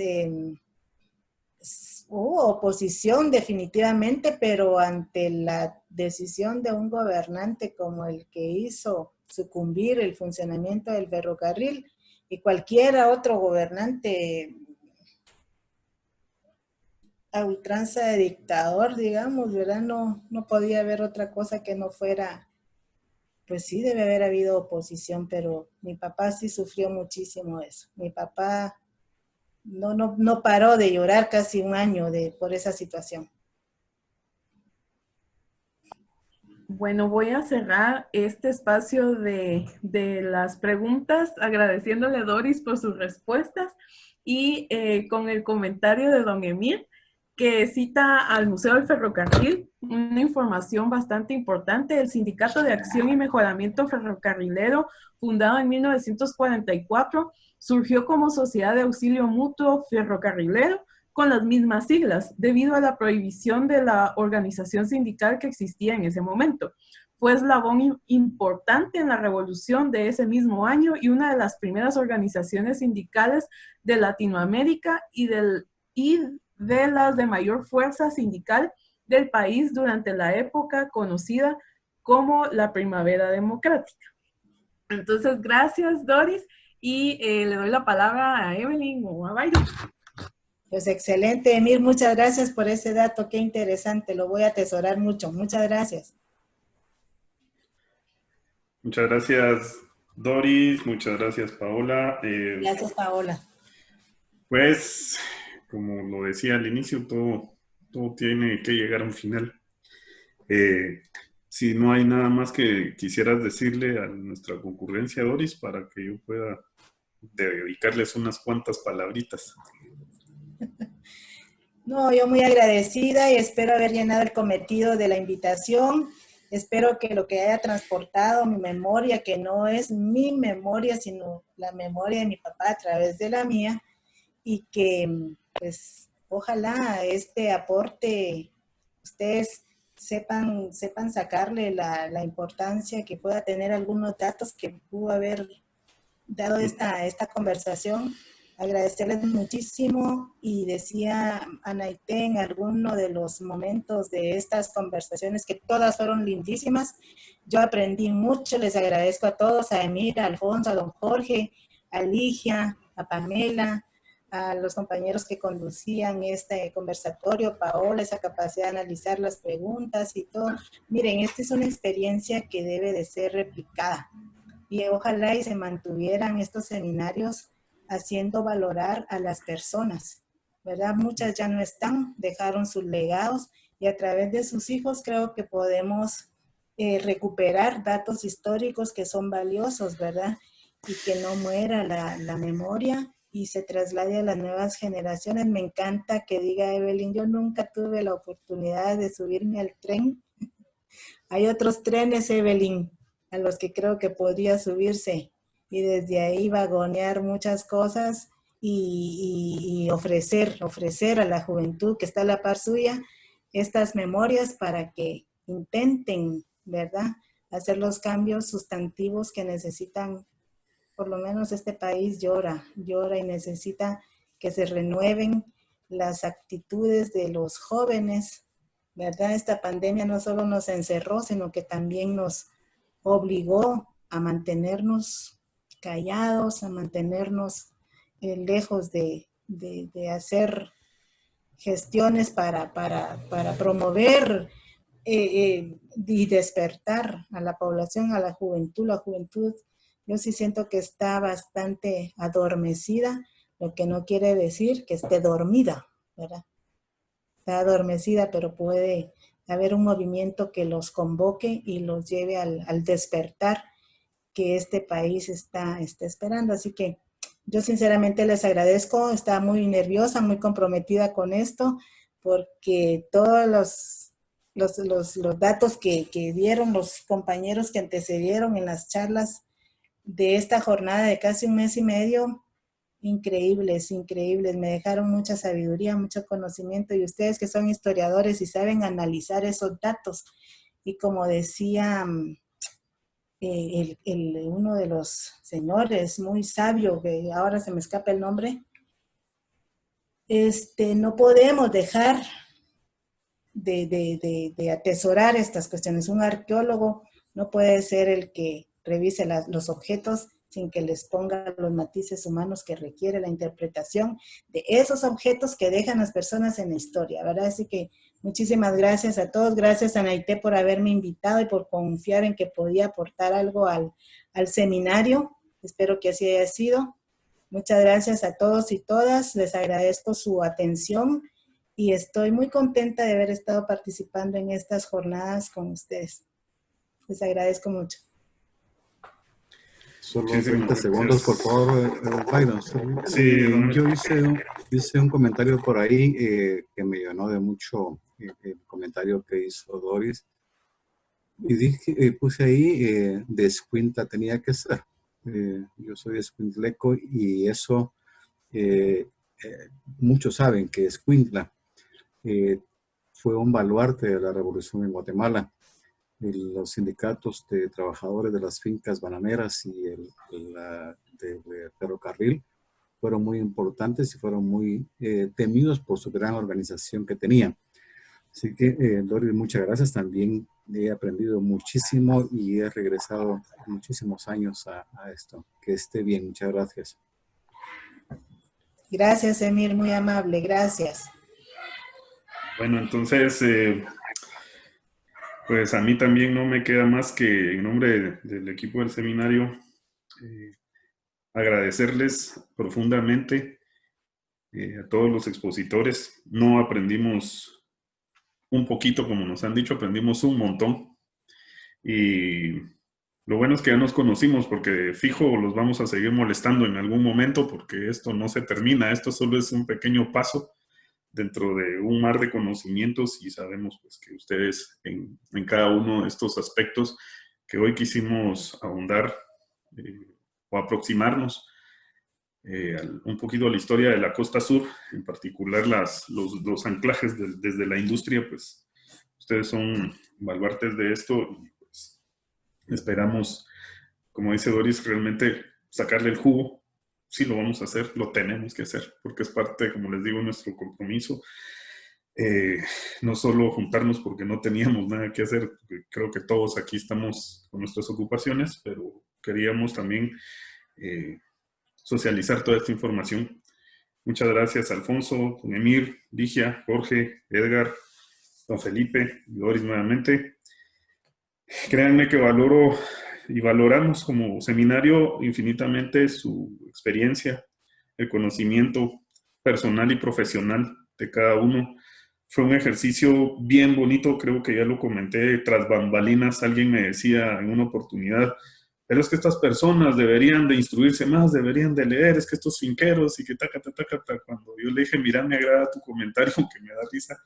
hubo oposición definitivamente, pero ante la decisión de un gobernante como el que hizo sucumbir el funcionamiento del ferrocarril y cualquier otro gobernante a ultranza de dictador, digamos, ¿verdad? No podía haber otra cosa que no fuera, pues sí, debe haber habido oposición, pero mi papá sí sufrió muchísimo eso. Mi papá no paró de llorar casi un año por esa situación. Bueno, voy a cerrar este espacio de las preguntas agradeciéndole a Doris por sus respuestas y con el comentario de don Emir, que cita al Museo del Ferrocarril, una información bastante importante. El Sindicato de Acción y Mejoramiento Ferrocarrilero, fundado en 1944, surgió como sociedad de auxilio mutuo ferrocarrilero con las mismas siglas, debido a la prohibición de la organización sindical que existía en ese momento. Fue eslabón importante en la revolución de ese mismo año y una de las primeras organizaciones sindicales de Latinoamérica y de las de mayor fuerza sindical del país durante la época conocida como la Primavera Democrática. Entonces, gracias, Doris, y le doy la palabra a Evelyn o a Byron. Pues excelente, Emir, muchas gracias por ese dato, qué interesante, lo voy a atesorar mucho, muchas gracias. Muchas gracias, Doris, muchas gracias, Paola. Gracias, Paola. Pues, como lo decía al inicio, todo tiene que llegar a un final. Si no hay nada más que quisieras decirle a nuestra concurrencia, Doris, para que yo pueda dedicarles unas cuantas palabritas. No, yo muy agradecida y espero haber llenado el cometido de la invitación. Espero que lo que haya transportado mi memoria, que no es mi memoria, sino la memoria de mi papá a través de la mía, y que pues ojalá este aporte ustedes sepan sacarle la importancia que pueda tener algunos datos que pudo haber dado esta conversación. Agradecerles muchísimo y decía Anaité en alguno de los momentos de estas conversaciones que todas fueron lindísimas. Yo aprendí mucho, les agradezco a todos, a Emir, a Alfonso, a don Jorge, a Ligia, a Pamela, a los compañeros que conducían este conversatorio, Paola, esa capacidad de analizar las preguntas y todo. Miren, esta es una experiencia que debe de ser replicada y ojalá y se mantuvieran estos seminarios haciendo valorar a las personas, ¿verdad? Muchas ya no están, dejaron sus legados y a través de sus hijos creo que podemos recuperar datos históricos que son valiosos, ¿verdad? Y que no muera la memoria y se traslade a las nuevas generaciones. Me encanta que diga Evelyn, yo nunca tuve la oportunidad de subirme al tren. Hay otros trenes, Evelyn, a los que creo que podría subirse y desde ahí vagonear muchas cosas y ofrecer a la juventud que está a la par suya estas memorias para que intenten, ¿verdad?, hacer los cambios sustantivos que necesitan. Por lo menos este país llora y necesita que se renueven las actitudes de los jóvenes, ¿verdad? Esta pandemia no solo nos encerró, sino que también nos obligó a mantenernos callados, a mantenernos lejos de hacer gestiones para promover y despertar a la población, a la juventud. La juventud, yo sí siento que está bastante adormecida, lo que no quiere decir que esté dormida, ¿verdad? Está adormecida, pero puede haber un movimiento que los convoque y los lleve al despertar que este país está esperando. Así que yo sinceramente les agradezco, estaba muy nerviosa, muy comprometida con esto, porque todos los datos que dieron los compañeros que antecedieron en las charlas de esta jornada de casi un mes y medio, increíbles, increíbles, me dejaron mucha sabiduría, mucho conocimiento, y ustedes que son historiadores y saben analizar esos datos, y como decía uno de los señores muy sabio, que ahora se me escapa el nombre, no podemos dejar de atesorar estas cuestiones. Un arqueólogo no puede ser el que revise los objetos sin que les ponga los matices humanos que requiere la interpretación de esos objetos que dejan las personas en la historia, ¿verdad? Así que muchísimas gracias a todos, gracias a Naité por haberme invitado y por confiar en que podía aportar algo al seminario. Espero que así haya sido. Muchas gracias a todos y todas, les agradezco su atención y estoy muy contenta de haber estado participando en estas jornadas con ustedes. Les agradezco mucho. Solo 30 segundos, por favor, Byron. Sí, yo hice un comentario por ahí que me llenó de mucho el comentario que hizo Doris. Y dije, puse ahí, de Escuintla tenía que ser. Yo soy escuintleco y eso, muchos saben que Escuintla fue un baluarte de la revolución en Guatemala. Los sindicatos de trabajadores de las fincas bananeras y de ferrocarril fueron muy importantes y fueron muy temidos por su gran organización que tenían. Así que, Doris, muchas gracias. También he aprendido muchísimo y he regresado muchísimos años a esto. Que esté bien. Muchas gracias. Gracias, Emir. Muy amable. Gracias. Bueno, entonces, pues a mí también no me queda más que en nombre del equipo del seminario agradecerles profundamente a todos los expositores. No aprendimos un poquito, como nos han dicho, aprendimos un montón. Y lo bueno es que ya nos conocimos, porque fijo los vamos a seguir molestando en algún momento, porque esto no se termina, esto solo es un pequeño paso dentro de un mar de conocimientos, y sabemos pues que ustedes en cada uno de estos aspectos que hoy quisimos ahondar o aproximarnos un poquito a la historia de la costa sur, en particular los anclajes desde la industria, pues ustedes son baluartes de esto y pues esperamos, como dice Doris, realmente sacarle el jugo. Sí lo vamos a hacer, lo tenemos que hacer, porque es parte, como les digo, nuestro compromiso. No solo juntarnos porque no teníamos nada que hacer, porque creo que todos aquí estamos con nuestras ocupaciones, pero queríamos también socializar toda esta información. Muchas gracias, Alfonso, don Emir, Ligia, Jorge, Edgar, don Felipe y Doris nuevamente. Créanme que valoro y valoramos como seminario infinitamente su experiencia, el conocimiento personal y profesional de cada uno. Fue un ejercicio bien bonito, creo que ya lo comenté tras bambalinas. Alguien me decía en una oportunidad, pero es que estas personas deberían de instruirse más, deberían de leer, es que estos finqueros y que taca. Cuando yo le dije, mira, me agrada tu comentario, que me da risa,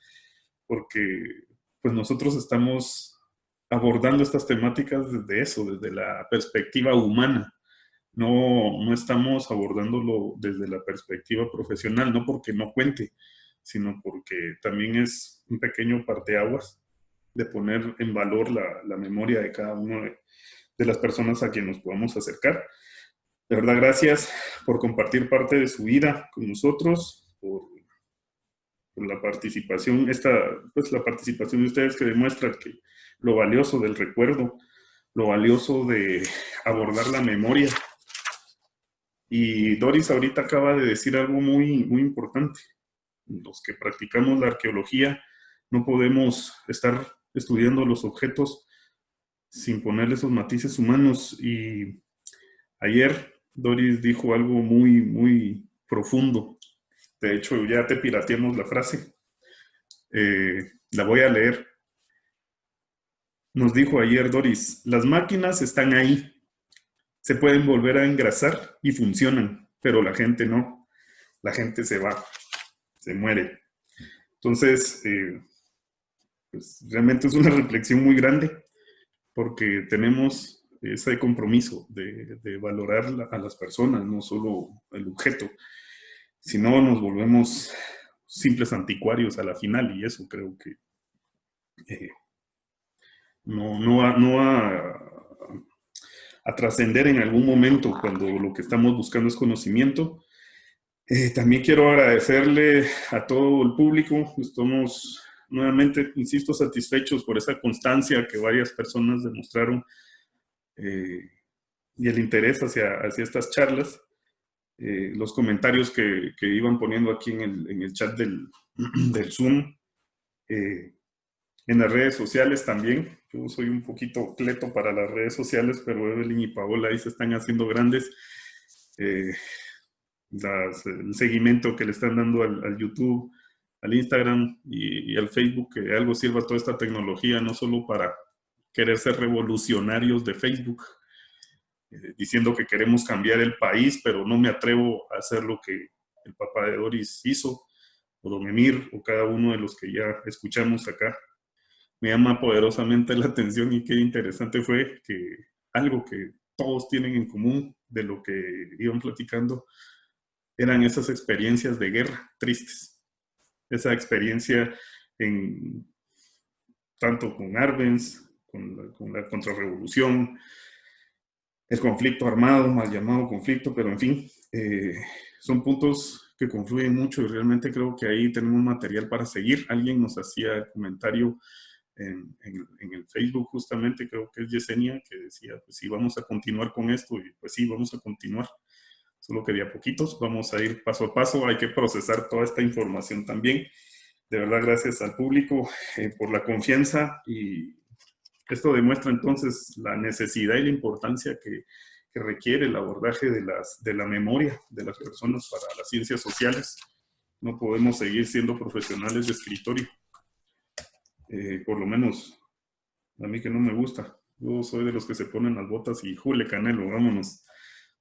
porque pues nosotros estamos abordando estas temáticas desde eso, desde la perspectiva humana. No estamos abordándolo desde la perspectiva profesional, no porque no cuente, sino porque también es un pequeño parteaguas de poner en valor la memoria de cada una de las personas a quien nos podamos acercar. De verdad, gracias por compartir parte de su vida con nosotros, por la participación, la participación de ustedes que demuestra que lo valioso del recuerdo, lo valioso de abordar la memoria. Y Doris ahorita acaba de decir algo muy, muy importante. Los que practicamos la arqueología no podemos estar estudiando los objetos sin ponerle esos matices humanos. Y ayer Doris dijo algo muy, muy profundo. De hecho, ya te pirateamos la frase. La voy a leer. Nos dijo ayer Doris, las máquinas están ahí. Se pueden volver a engrasar y funcionan, pero la gente no. La gente se va, se muere. Entonces, pues realmente es una reflexión muy grande porque tenemos ese compromiso de valorar a las personas, no solo el objeto. Si no, nos volvemos simples anticuarios a la final y eso creo que no va a trascender en algún momento cuando lo que estamos buscando es conocimiento. También quiero agradecerle a todo el público. Estamos nuevamente, insisto, satisfechos por esa constancia que varias personas demostraron y el interés hacia estas charlas. Los comentarios que iban poniendo aquí en el chat del Zoom, en las redes sociales también. Yo soy un poquito cleto para las redes sociales, pero Evelyn y Paola ahí se están haciendo grandes. El seguimiento que le están dando al YouTube, al Instagram y al Facebook, que algo sirva toda esta tecnología, no solo para querer ser revolucionarios de Facebook, diciendo que queremos cambiar el país, pero no me atrevo a hacer lo que el papá de Doris hizo, o don Emir, o cada uno de los que ya escuchamos acá. Me llama poderosamente la atención y qué interesante fue que algo que todos tienen en común de lo que iban platicando eran esas experiencias de guerra tristes. Esa experiencia tanto con Arbenz, con la contrarrevolución, el conflicto armado, mal llamado conflicto, pero en fin, son puntos que confluyen mucho y realmente creo que ahí tenemos material para seguir. Alguien nos hacía el comentario en el Facebook justamente, creo que es Yesenia, que decía, pues sí, vamos a continuar con esto, y pues sí, vamos a continuar. Solo que de a poquitos, vamos a ir paso a paso, hay que procesar toda esta información también. De verdad, gracias al público por la confianza, y esto demuestra entonces la necesidad y la importancia que requiere el abordaje de la memoria de las personas para las ciencias sociales. No podemos seguir siendo profesionales de escritorio. Por lo menos a mí, que no me gusta. Yo soy de los que se ponen las botas y jule canelo, vámonos.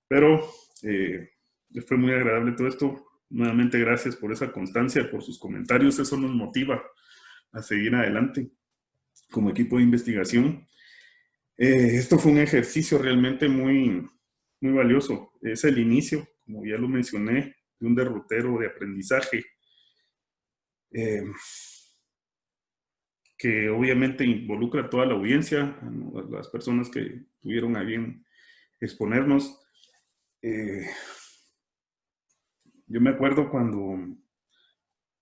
Pero fue muy agradable todo esto. Nuevamente gracias por esa constancia, por sus comentarios. Eso nos motiva a seguir adelante como equipo de investigación. Esto fue un ejercicio realmente muy, muy valioso. Es el inicio, como ya lo mencioné, de un derrotero de aprendizaje que obviamente involucra a toda la audiencia, a las personas que tuvieron a bien exponernos. Yo me acuerdo cuando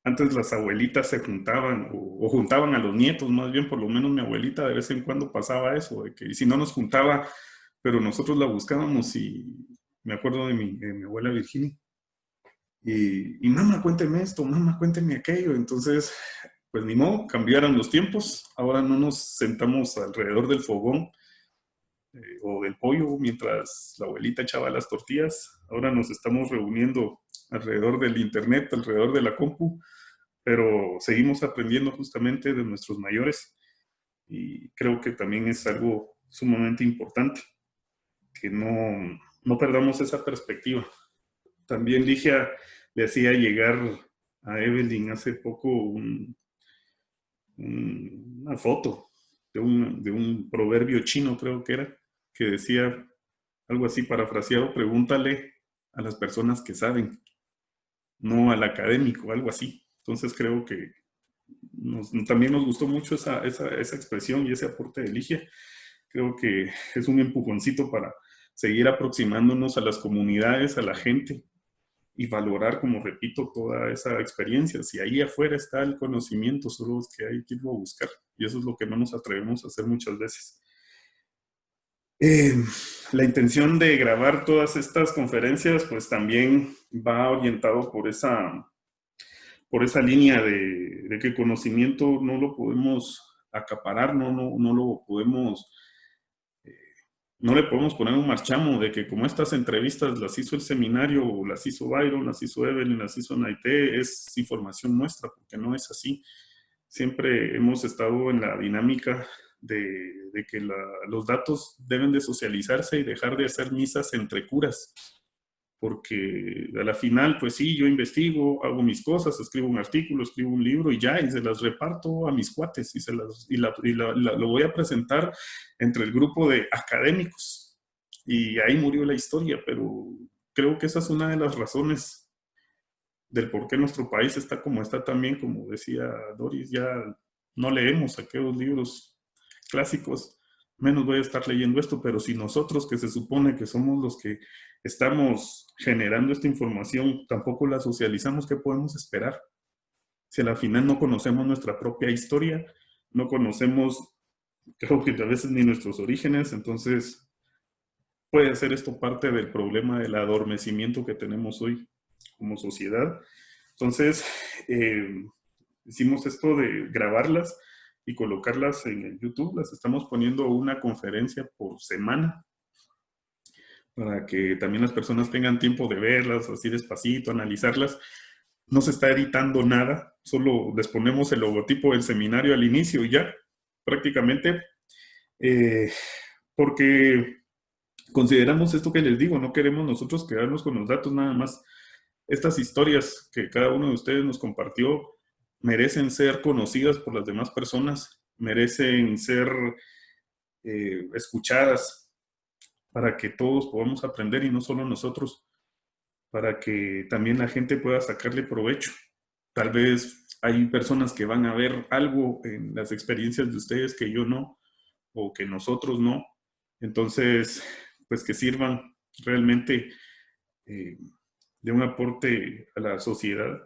antes las abuelitas se juntaban, o juntaban a los nietos, más bien, por lo menos mi abuelita de vez en cuando pasaba eso, de que si no nos juntaba, pero nosotros la buscábamos, y me acuerdo de mi abuela Virginia. Y mamá, cuénteme esto, mamá, cuénteme aquello. Entonces, pues ni modo, cambiaron los tiempos. Ahora no nos sentamos alrededor del fogón o del pollo mientras la abuelita echaba las tortillas. Ahora nos estamos reuniendo alrededor del internet, alrededor de la compu, pero seguimos aprendiendo justamente de nuestros mayores, y creo que también es algo sumamente importante, que no perdamos esa perspectiva. También Ligia le hacía llegar a Evelyn hace poco una foto de un proverbio chino, creo que era, que decía algo así parafraseado: pregúntale a las personas que saben, no al académico, algo así. Entonces creo que también nos gustó mucho esa expresión y ese aporte de Ligia. Creo que es un empujoncito para seguir aproximándonos a las comunidades, a la gente, y valorar, como repito, toda esa experiencia. Si ahí afuera está el conocimiento, solo es que hay que irlo a buscar. Y eso es lo que no nos atrevemos a hacer muchas veces. La intención de grabar todas estas conferencias, pues también va orientado por esa línea de que el conocimiento no lo podemos acaparar, no lo podemos... No le podemos poner un marchamo de que como estas entrevistas las hizo el seminario, o las hizo Byron, las hizo Evelyn, las hizo Naité, es información nuestra, porque no es así. Siempre hemos estado en la dinámica de que los datos deben de socializarse y dejar de hacer misas entre curas. Porque a la final, pues sí, yo investigo, hago mis cosas, escribo un artículo, escribo un libro y ya, y se las reparto a mis cuates y lo voy a presentar entre el grupo de académicos. Y ahí murió la historia, pero creo que esa es una de las razones del por qué nuestro país está como está también, como decía Doris, ya no leemos aquellos libros clásicos, menos voy a estar leyendo esto, pero si nosotros, que se supone que somos los que estamos generando esta información, tampoco la socializamos, ¿qué podemos esperar? Si a la final no conocemos nuestra propia historia, no conocemos, creo que a veces ni nuestros orígenes, entonces puede ser esto parte del problema del adormecimiento que tenemos hoy como sociedad. Entonces, hicimos esto de grabarlas y colocarlas en el YouTube. Las estamos poniendo una conferencia por semana para que también las personas tengan tiempo de verlas así despacito, analizarlas. No se está editando nada, solo les ponemos el logotipo del seminario al inicio y ya, prácticamente, porque consideramos esto que les digo, no queremos nosotros quedarnos con los datos nada más. Estas historias que cada uno de ustedes nos compartió merecen ser conocidas por las demás personas, merecen ser escuchadas para que todos podamos aprender y no solo nosotros, para que también la gente pueda sacarle provecho. Tal vez hay personas que van a ver algo en las experiencias de ustedes que yo no, o que nosotros no. Entonces, pues que sirvan realmente de un aporte a la sociedad.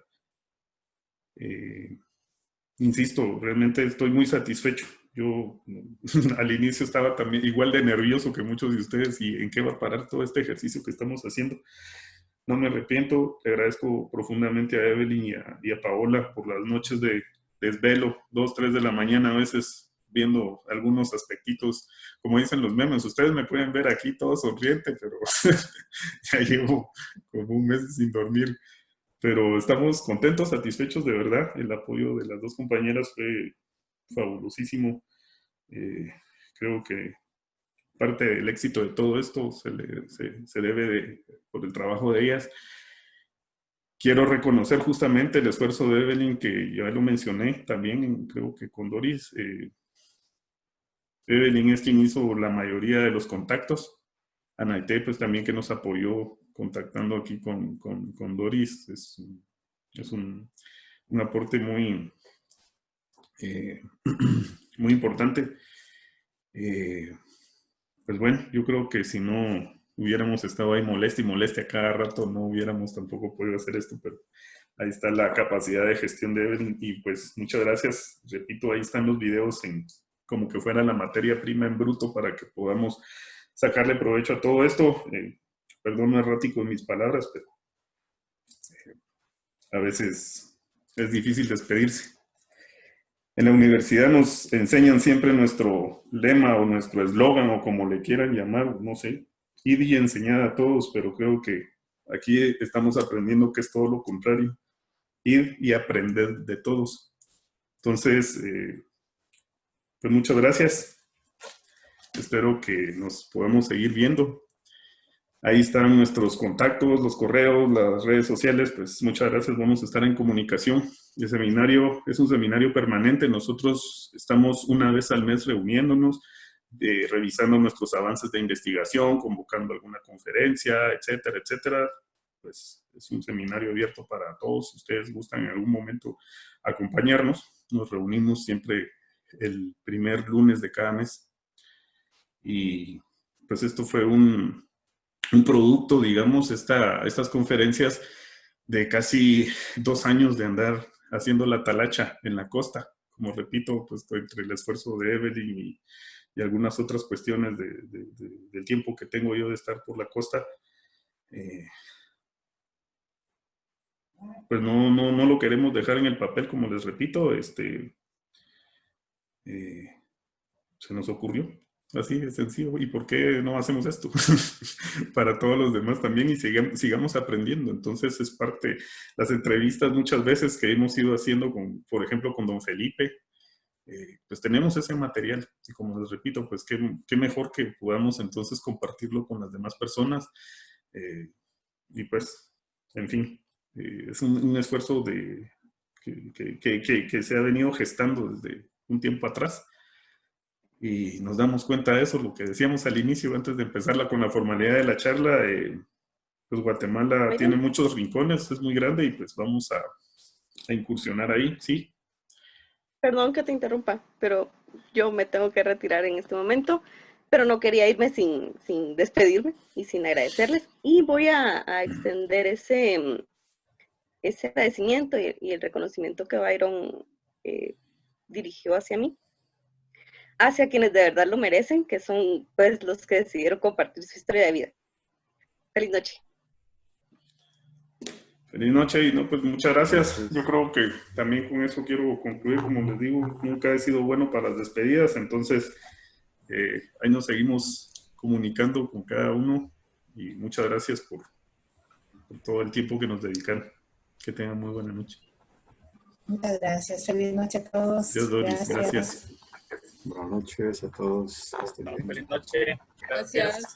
Insisto, realmente estoy muy satisfecho. Yo al inicio estaba también igual de nervioso que muchos de ustedes y en qué va a parar todo este ejercicio que estamos haciendo. No me arrepiento, le agradezco profundamente a Evelyn y a Paola por las noches de desvelo, 2, 3 de la mañana a veces viendo algunos aspectitos, como dicen los memes. Ustedes me pueden ver aquí todo sonriente, pero ya llevo como un mes sin dormir. Pero estamos contentos, satisfechos de verdad. El apoyo de las dos compañeras fue fabulosísimo. Creo que parte del éxito de todo esto se debe por el trabajo de ellas. Quiero reconocer justamente el esfuerzo de Evelyn, que ya lo mencioné también, creo que con Doris. Evelyn es quien hizo la mayoría de los contactos. Anaité, pues también que nos apoyó contactando aquí con Doris. Es un aporte muy, muy importante. Pues bueno, yo creo que si no hubiéramos estado ahí moleste y moleste a cada rato, no hubiéramos tampoco podido hacer esto, pero ahí está la capacidad de gestión de Evelyn y pues muchas gracias. Repito, ahí están los videos en como que fuera la materia prima en bruto para que podamos sacarle provecho a todo esto. Perdón, errático en mis palabras, pero a veces es difícil despedirse. En la universidad nos enseñan siempre nuestro lema o nuestro eslogan o como le quieran llamar, no sé, id y enseñad a todos, pero creo que aquí estamos aprendiendo que es todo lo contrario, ir y aprender de todos. Entonces, pues muchas gracias. Espero que nos podamos seguir viendo. Ahí están nuestros contactos, los correos, las redes sociales. Pues muchas gracias, vamos a estar en comunicación. El seminario es un seminario permanente. Nosotros estamos una vez al mes reuniéndonos, revisando nuestros avances de investigación, convocando alguna conferencia, etcétera, etcétera. Pues es un seminario abierto para todos. Si ustedes gustan en algún momento acompañarnos, nos reunimos siempre el primer lunes de cada mes. Y pues esto fue un producto, digamos, estas conferencias de casi 2 años de andar haciendo la talacha en la costa. Como repito, pues entre el esfuerzo de Evelyn y algunas otras cuestiones del tiempo que tengo yo de estar por la costa, pues no lo queremos dejar en el papel, como les repito, se nos ocurrió. Así de sencillo. ¿Y por qué no hacemos esto? Para todos los demás también y sigamos aprendiendo. Entonces es parte, las entrevistas muchas veces que hemos ido haciendo, por ejemplo, con don Felipe, pues tenemos ese material. Y como les repito, pues qué mejor que podamos entonces compartirlo con las demás personas. Y pues, en fin, es un esfuerzo que se ha venido gestando desde un tiempo atrás. Y nos damos cuenta de eso, lo que decíamos al inicio, antes de empezarla con la formalidad de la charla, pues Guatemala tiene muchos rincones, es muy grande y pues vamos a incursionar ahí, ¿sí? Perdón que te interrumpa, pero yo me tengo que retirar en este momento, pero no quería irme sin despedirme y sin agradecerles. Y voy a extender ese agradecimiento y el reconocimiento que Byron dirigió hacia mí, hacia quienes de verdad lo merecen, que son pues los que decidieron compartir su historia de vida. Feliz noche. Feliz noche y no, pues muchas gracias. Yo creo que también con eso quiero concluir. Como les digo, nunca he sido bueno para las despedidas, entonces ahí nos seguimos comunicando con cada uno y muchas gracias por todo el tiempo que nos dedican. Que tengan muy buena noche. Muchas gracias. Feliz noche a todos. Dios, Doris, gracias. Buenas noches a todos. Feliz noche. Gracias.